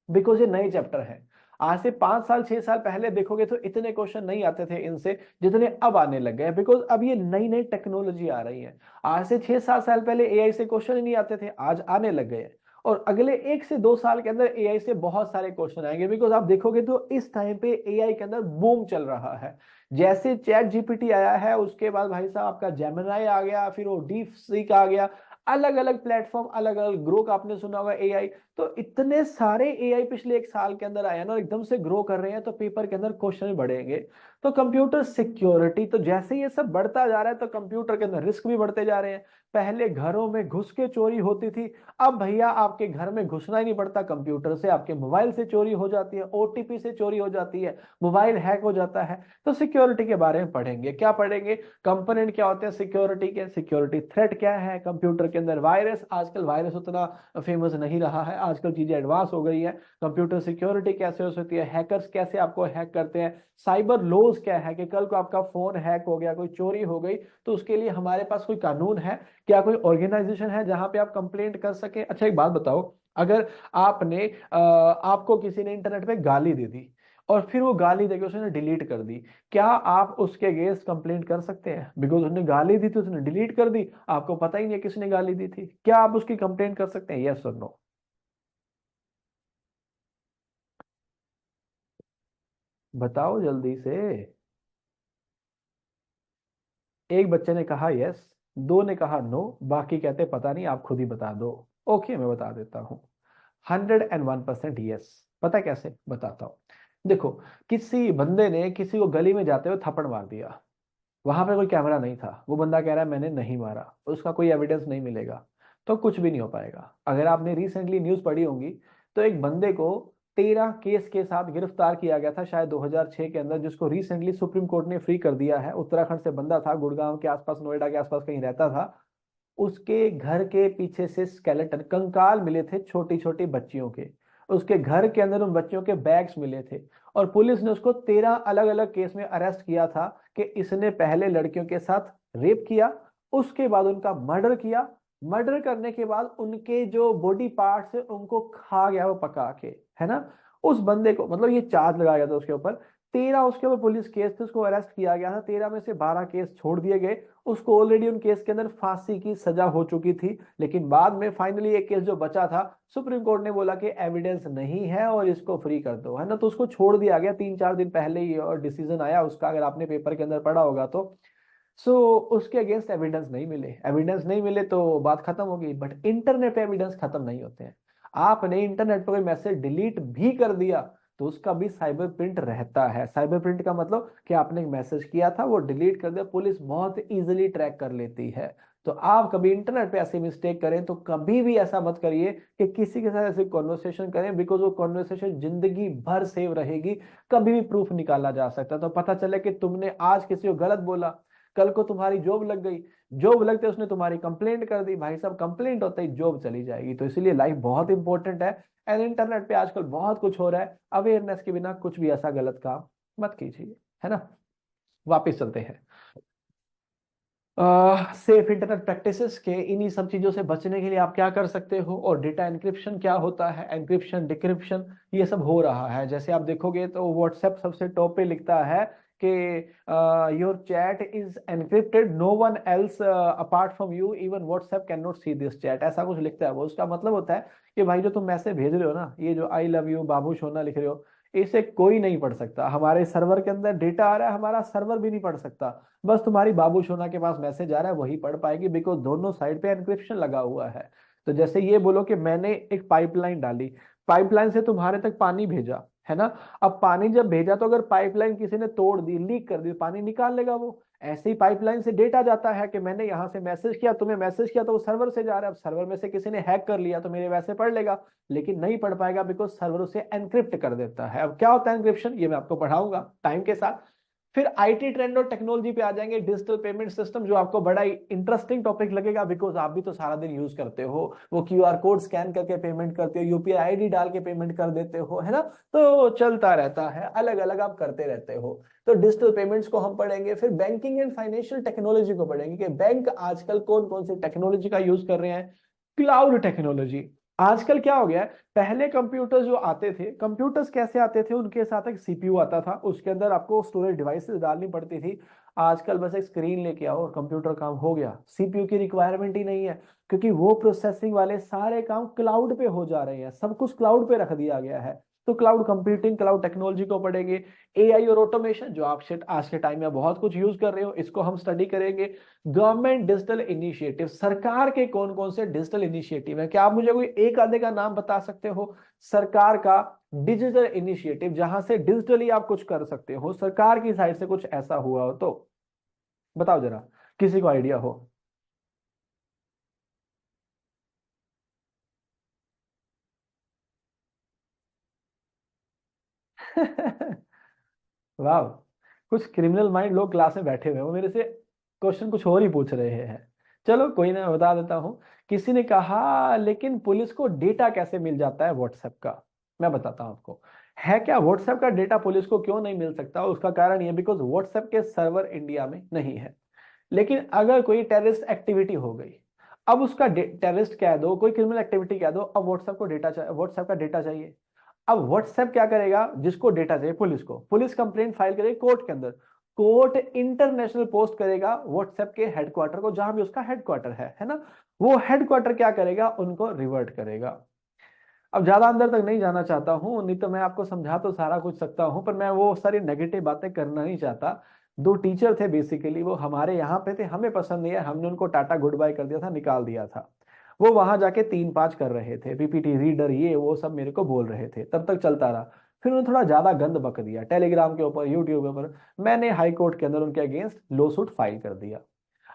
बिकॉज ये नए चैप्टर है। आज से 5 साल 6 साल पहले देखोगे तो इतने क्वेश्चन नहीं आते थे इनसे जितने अब आने लग गए, बिकॉज अब ये नई नई टेक्नोलॉजी आ रही है। आज से 6-7 साल पहले एआई से क्वेश्चन ही नहीं आते थे, आज आने लग गए। और अगले 1 से 2 साल के अंदर एआई से बहुत सारे क्वेश्चन आएंगे, बिकॉज आप देखोगे तो इस टाइम पे एआई के अंदर बूम चल रहा है। जैसे चैट जीपीटी आया है, उसके बाद भाई साहब आपका जेमिनाई आ गया, फिर वो डीप सीक आ गया, अलग अलग प्लेटफॉर्म, अलग अलग ग्रो का आपने सुना होगा एआई। तो इतने सारे एआई पिछले 1 साल के अंदर आए ना, और एकदम से ग्रो कर रहे हैं, तो पेपर के अंदर क्वेश्चन बढ़ेंगे। तो कंप्यूटर सिक्योरिटी, तो जैसे ये सब बढ़ता जा रहा है तो कंप्यूटर के अंदर रिस्क भी बढ़ते जा रहे हैं। पहले घरों में घुस के चोरी होती थी, अब भैया आपके घर में घुसना ही नहीं पड़ता, कंप्यूटर से आपके मोबाइल से चोरी हो जाती है, ओटीपी से चोरी हो जाती है, मोबाइल हैक हो जाता है। तो सिक्योरिटी के बारे में पढ़ेंगे। क्या पढ़ेंगे, कंपोनेंट क्या होते हैं सिक्योरिटी के, सिक्योरिटी थ्रेट क्या है कंप्यूटर के अंदर, वायरस, आजकल वायरस उतना फेमस नहीं रहा है, आजकल चीजें एडवांस हो गई है। कंप्यूटर सिक्योरिटी कैसे हो सकती है, हैकर्स कैसे आपको हैक करते हैं, साइबर लॉज क्या है, कि कल को आपका फोन हैक हो गया, कोई चोरी हो गई, तो उसके लिए हमारे पास कोई कानून है, क्या कोई ऑर्गेनाइजेशन है जहां पे आप कंप्लेंट कर सके। अच्छा एक बात बताओ, अगर आपको किसी ने इंटरनेट पे गाली दे दी और फिर वो गाली देके उसने डिलीट कर दी, क्या आप उसके अगेंस्ट कंप्लेंट कर सकते हैं? बिकॉज उसने गाली दी थी, उसने डिलीट कर दी, आपको पता ही नहीं है किसने गाली दी थी, क्या आप उसकी कंप्लेंट कर सकते हैं, यस और नो? बताओ जल्दी से। एक बच्चे ने कहा यस, दो ने कहा नो, बाकी कहते पता नहीं, आप खुद ही बता दो। ओके मैं बता देता हूँ, 101% यस। पता कैसे, बताता हूँ। देखो, किसी बंदे ने किसी को गली में जाते हुए थप्पड़ मार दिया, वहां पे कोई कैमरा नहीं था, वो बंदा कह रहा है मैंने नहीं मारा, उसका कोई एविडेंस नहीं मिलेगा, तो कुछ भी नहीं हो पाएगा। अगर आपने रिसेंटली न्यूज पढ़ी होंगी तो एक बंदे को 13 केस के साथ गिरफ्तार किया गया था शायद 2006 के अंदर, जिसको रिसेंटली सुप्रीम कोर्ट ने फ्री कर दिया है। उत्तराखंड से बंदा था, गुड़गांव के आसपास, नोएडा के आसपास कहीं रहता था। उसके घर के पीछे से स्केलेटन, कंकाल मिले थे छोटी छोटी बच्चियों के, उसके घर के अंदर उन बच्चियों के बैग्स मिले थे, और पुलिस ने उसको 13 अलग अलग केस में अरेस्ट किया था कि इसने पहले लड़कियों के साथ रेप किया, उसके बाद उनका मर्डर किया, मर्डर करने के बाद उनके जो बॉडी पार्ट्स है उनको खा गया वो पका के, है ना। उस बंदे को मतलब ये चार्ज लगाया गया था उसके ऊपर। 13 उसके ऊपर पुलिस केस थे, उसको अरेस्ट किया गया था, 13 में से 12 केस छोड़ दिए गए। उसको ऑलरेडी उन केस के अंदर फांसी की सजा हो चुकी थी, लेकिन बाद में फाइनली एक केस जो बचा था, सुप्रीम कोर्ट ने बोला कि एविडेंस नहीं है और इसको फ्री कर दो, है ना, तो उसको छोड़ दिया गया 3-4 दिन पहले ही, और डिसीजन आया उसका, अगर आपने पेपर के अंदर पढ़ा होगा तो। सो उसके अगेंस्ट एविडेंस नहीं मिले, एविडेंस नहीं मिले तो बात खत्म हो गई। बट इंटरनेट पे एविडेंस खत्म नहीं होते हैं। आपने इंटरनेट पर कोई मैसेज डिलीट भी कर दिया तो उसका भी साइबर प्रिंट रहता है। साइबर प्रिंट का मतलब कि आपने एक मैसेज किया था, वो डिलीट कर दिया, पुलिस बहुत इजीली ट्रैक कर लेती है। तो आप कभी इंटरनेट पे ऐसे मिस्टेक करें तो कभी भी ऐसा मत करिए कि किसी के साथ ऐसी कॉन्वर्सेशन करें, बिकॉज वो कॉन्वर्सेशन जिंदगी भर सेव रहेगी, कभी भी प्रूफ निकाला जा सकता है। तो पता चले कि तुमने आज किसी को गलत बोला, कल को तुम्हारी जॉब लग गई, जॉब लगते उसने तुम्हारी कंप्लेंट कर दी, भाई साहब कंप्लेंट होते ही जॉब चली जाएगी। तो इसलिए लाइफ बहुत इंपॉर्टेंट है। एंड इंटरनेट पे आजकल बहुत कुछ हो रहा है, अवेयरनेस के बिना कुछ भी ऐसा गलत काम मत कीजिए, है ना। वापिस चलते हैं सेफ इंटरनेट प्रैक्टिसेस के। इन्हीं सब चीजों से बचने के लिए आप क्या कर सकते हो, और डेटा एन्क्रिप्शन क्या होता है, एन्क्रिप्शन डिक्रिप्शन ये सब हो रहा है। जैसे आप देखोगे तो व्हाट्सएप सबसे टॉप पे लिखता है कि your chat is encrypted, no one else apart from you, even WhatsApp can not see this chat, ऐसा कुछ लिखता है वो। उसका मतलब होता है कि भाई जो तुम मैसेज भेज रहे हो ना, ये जो आई लव यू बाबू सोना लिख रहे हो, इसे कोई नहीं पढ़ सकता। हमारे सर्वर के अंदर डेटा आ रहा है, हमारा सर्वर भी नहीं पढ़ सकता, बस तुम्हारी बाबू सोना के पास मैसेज आ रहा है वही पढ़ पाएगी, बिकॉज दोनों साइड पे एनक्रिप्शन लगा हुआ है। तो जैसे ये बोलो कि मैंने एक पाइपलाइन डाली, पाइपलाइन से तुम्हारे तक पानी भेजा, है ना। अब पानी जब भेजा तो अगर पाइपलाइन किसी ने तोड़ दी, लीक कर दी, पानी निकाल लेगा वो। ऐसे ही पाइपलाइन से डेटा जाता है कि मैंने यहां से मैसेज किया, तुम्हें मैसेज किया, तो वो सर्वर से जा रहा है। अब सर्वर में से किसी ने हैक कर लिया तो मेरे वैसे पढ़ लेगा, लेकिन नहीं पढ़ पाएगा, बिकॉज सर्वर उसे एनक्रिप्ट कर देता है। अब क्या होता है एनक्रिप्शन, ये मैं आपको पढ़ाऊंगा टाइम के साथ। फिर आईटी ट्रेंड और टेक्नोलॉजी पे आ जाएंगे, डिजिटल पेमेंट सिस्टम, जो आपको बड़ा ही इंटरेस्टिंग टॉपिक लगेगा, बिकॉज आप भी तो सारा दिन यूज करते हो, वो क्यूआर कोड स्कैन करके पेमेंट करते हो, यूपीआई आईडी डाल के पेमेंट कर देते हो, है ना। तो चलता रहता है, अलग अलग आप करते रहते हो। तो डिजिटल पेमेंट्स को हम पढ़ेंगे, फिर बैंकिंग एंड फाइनेंशियल टेक्नोलॉजी को पढ़ेंगे कि बैंक आजकल कौन कौन सी टेक्नोलॉजी का यूज कर रहे हैं। क्लाउड टेक्नोलॉजी, आजकल क्या हो गया है, पहले कंप्यूटर्स जो आते थे, कंप्यूटर्स कैसे आते थे, उनके साथ एक सीपीयू आता था, उसके अंदर आपको स्टोरेज डिवाइसेस डालनी पड़ती थी। आजकल बस एक स्क्रीन लेके आओ और कंप्यूटर काम हो गया, सीपीयू की रिक्वायरमेंट ही नहीं है, क्योंकि वो प्रोसेसिंग वाले सारे काम क्लाउड पे हो जा रहे हैं, सब कुछ क्लाउड पे रख दिया गया है। तो क्लाउड कंप्यूटिंग, क्लाउड टेक्नोलॉजी को पढ़ेंगे। एआई और ऑटोमेशन, जो आप आज के टाइम में बहुत कुछ यूज कर रहे हो, इसको हम स्टडी करेंगे। गवर्नमेंट डिजिटल इनिशिएटिव, सरकार के कौन कौन से डिजिटल इनिशिएटिव है, क्या आप मुझे कोई एक आधे का नाम बता सकते हो सरकार का डिजिटल इनिशिएटिव जहां से डिजिटली आप कुछ कर सकते हो, सरकार की साइड से कुछ ऐसा हुआ हो तो बताओ जरा, किसी को आइडिया हो। वाह, कुछ क्रिमिनल माइंड लोग क्लास में बैठे हुए हैं, वो मेरे से क्वेश्चन कुछ और ही पूछ रहे हैं। चलो कोई ना, मैं बता देता हूँ। किसी ने कहा लेकिन पुलिस को डेटा कैसे मिल जाता है व्हाट्सएप का, मैं बताता हूँ आपको। है क्या, व्हाट्सएप का डेटा पुलिस को क्यों नहीं मिल सकता, उसका कारण ये, बिकॉज व्हाट्सएप के सर्वर इंडिया में नहीं है। लेकिन अगर कोई टेररिस्ट एक्टिविटी हो गई, अब उसका टेररिस्ट कह दो, कोई क्रिमिनल एक्टिविटी कह दो, अब व्हाट्सएप को डेटा चाहिए, व्हाट्सएप का डेटा चाहिए। अब व्हाट्सएप क्या करेगा, जिसको डेटा चाहिए पुलिस को, पुलिस कंप्लेंट फाइल करेगी कोर्ट के अंदर, कोर्ट इंटरनेशनल पोस्ट करेगा व्हाट्सएप के हेडक्वार्टर को, जहां भी उसका हेडक्वार्टर है ना। वो हेडक्वार्टर क्या करेगा, उनको रिवर्ट करेगा। अब ज्यादा अंदर तक नहीं जाना चाहता हूं, नहीं तो मैं आपको समझा तो सारा कुछ सकता हूं, पर मैं वो सारी नेगेटिव बातें करना नहीं चाहता। दो टीचर थे बेसिकली, वो हमारे यहाँ पे थे, हमें पसंद नहीं है, हमने उनको टाटा गुड बाय कर दिया था, निकाल दिया था। वो वहां जाके 3-5 कर रहे थे, पीपीटी रीडर ये वो सब मेरे को बोल रहे थे, तब तक चलता रहा। फिर उन्होंने थोड़ा ज्यादा गंद बक दिया टेलीग्राम के ऊपर, यूट्यूब के ऊपर, मैंने हाई कोर्ट के अंदर उनके अगेंस्ट लो सूट फाइल कर दिया।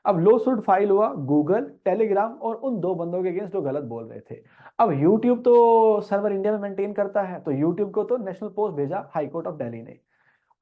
अब लो सूट फाइल हुआ गूगल, टेलीग्राम और उन दो बंदों के अगेंस्ट जो गलत बोल रहे थे। अब यूट्यूब तो सर्वर इंडिया में मेंटेन करता है, तो यूट्यूब को तो नेशनल पोस्ट भेजा हाई कोर्ट ऑफ दिल्ली ने।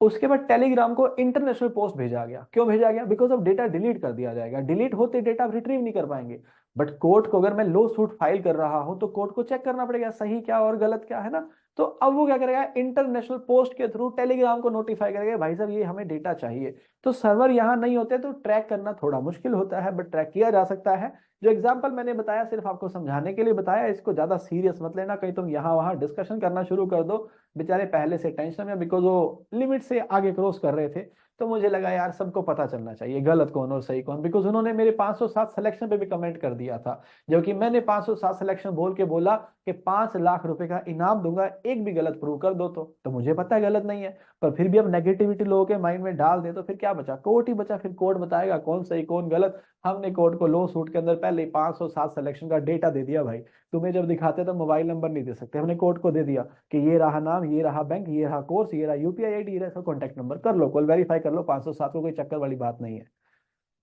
उसके बाद टेलीग्राम को इंटरनेशनल पोस्ट भेजा गया, क्यों भेजा गया, बिकॉज ऑफ डेटा डिलीट कर दिया जाएगा, डिलीट होते डेटा आप रिट्रीव नहीं कर पाएंगे। बट कोर्ट को अगर मैं लो सूट फाइल कर रहा हूं तो कोर्ट को चेक करना पड़ेगा सही क्या और गलत क्या, है ना। तो अब वो क्या करेगा, इंटरनेशनल पोस्ट के थ्रू टेलीग्राम को नोटिफाई करेगा, भाई साहब ये हमें डेटा चाहिए। तो सर्वर यहाँ नहीं होते तो ट्रैक करना थोड़ा मुश्किल होता है, बट ट्रैक किया जा सकता है। जो एग्जांपल मैंने बताया सिर्फ आपको समझाने के लिए बताया, इसको ज्यादा सीरियस मत लेना, कहीं तुम यहाँ वहां डिस्कशन करना शुरू कर दो। बेचारे पहले से टेंशन में, बिकॉज वो लिमिट से आगे क्रॉस कर रहे थे। तो मुझे लगा यार सबको पता चलना चाहिए गलत कौन और सही कौन, बिकॉज उन्होंने मेरे 507 सिलेक्शन पे भी कमेंट कर दिया था, जबकि मैंने 507 सिलेक्शन बोल के बोला कि 5 लाख रुपए का इनाम दूंगा एक भी गलत प्रूव कर दो। तो मुझे पता है गलत नहीं है, पर फिर भी अब नेगेटिविटी लोगों के माइंड में डाल दे तो फिर क्या बचा, कोर्ट ही बचा। फिर कोर्ट बताएगा कौन सही कौन गलत। हमने कोर्ट को लो सूट के अंदर पहले ही 507 सिलेक्शन का डेटा दे दिया भाई। तुम्हें जब दिखाते तो मोबाइल नंबर नहीं दे सकते, हमने कोर्ट को दे दिया कि ये रहा नाम, ये रहा बैंक, ये रहा कोर्स, ये रहा यूपीआई आईडी, ये रहा कॉन्टैक्ट नंबर, कर लो कॉल वेरीफाई कर लो। 507 को कोई चक्कर वाली बात नहीं है।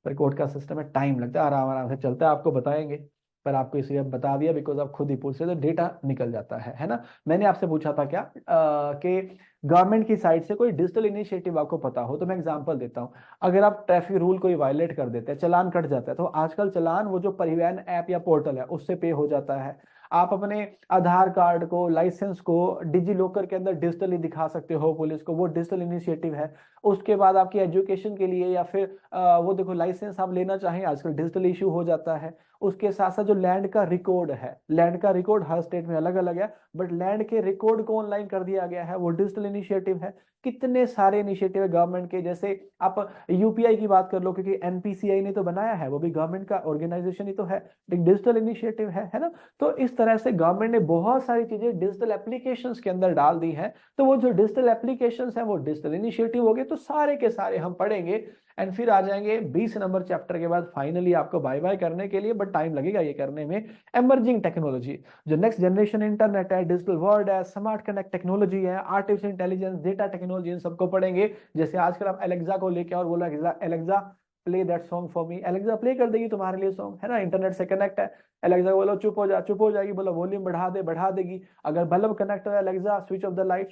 पर कोर्ट का सिस्टम है, टाइम लगता है, आराम आराम से चलता है, आपको बताएंगे। पर आपको इसलिए अब बता दिया बिकॉज आप खुद ही पूछ से तो डेटा निकल जाता है ना। मैंने आपसे पूछा था क्या कि गवर्नमेंट की साइड से कोई डिजिटल इनिशिएटिव आपको पता हो, तो मैं एग्जांपल देता हूं। अगर आप ट्रैफिक रूल कोई वायलेट कर देते हैं, चालान कट जाता है, तो आजकल चालान वो जो परिवहन ऐप या पोर्टल है उससे पे हो जाता है। आप अपने आधार कार्ड को, लाइसेंस को डिजी लॉकर के अंदर डिजिटली दिखा सकते हो पुलिस को, वो डिजिटल इनिशिएटिव है। उसके बाद आपकी एजुकेशन के लिए या फिर वो देखो लाइसेंस आप लेना चाहें आजकल डिजिटल इशू हो जाता है। उसके साथ साथ जो लैंड का रिकॉर्ड है, लैंड का रिकॉर्ड हर स्टेट में अलग अलग है, बट लैंड के रिकॉर्ड को ऑनलाइन कर दिया गया है, वो डिजिटल इनिशिएटिव है। कितने सारे इनिशिएटिव है गवर्नमेंट के, जैसे आप यूपीआई की बात कर लो, क्योंकि एनपीसीआई ने तो बनाया है, वो भी गवर्नमेंट का ऑर्गेनाइजेशन ही तो है, एक डिजिटल इनिशिएटिव है ना। तो इस तरह से गवर्नमेंट ने बहुत सारी चीजें डिजिटल एप्लीकेशंस के अंदर डाल दी है। तो वो जो डिजिटल एप्लीकेशंस हैं वो डिजिटल इनिशिएटिव हो गए। तो सारे के सारे हम पढ़ेंगे एंड फिर आ जाएंगे 20 नंबर चैप्टर के बाद फाइनली आपको बाय बाय करने के लिए, बट टाइम लगेगा ये करने में। एमर्जिंग टेक्नोलॉजी, जो नेक्स्ट जनरेशन इंटरनेट है, डिजिटल वर्ल्ड है, स्मार्ट कनेक्ट टेक्नोलॉजी है, आर्टिफिशियल इंटेलिजेंस, डेटा टेक्नोलॉजी, इन सबको पढ़ेंगे। जैसे आजकल आप एलेक्सा को लेके और बोला Alexa play that song for me, Alexa play कर देगी तुम्हारे लिए सॉन्ग, है ना, इंटरनेट से कनेक्ट है। एलेक्सा को बोलो चुप हो जा, चुप हो जाएगी, बोलो वॉल्यूम बढ़ा दे, बढ़ा देगी। अगर बल्ब कनेक्ट हो, Alexa switch off the light,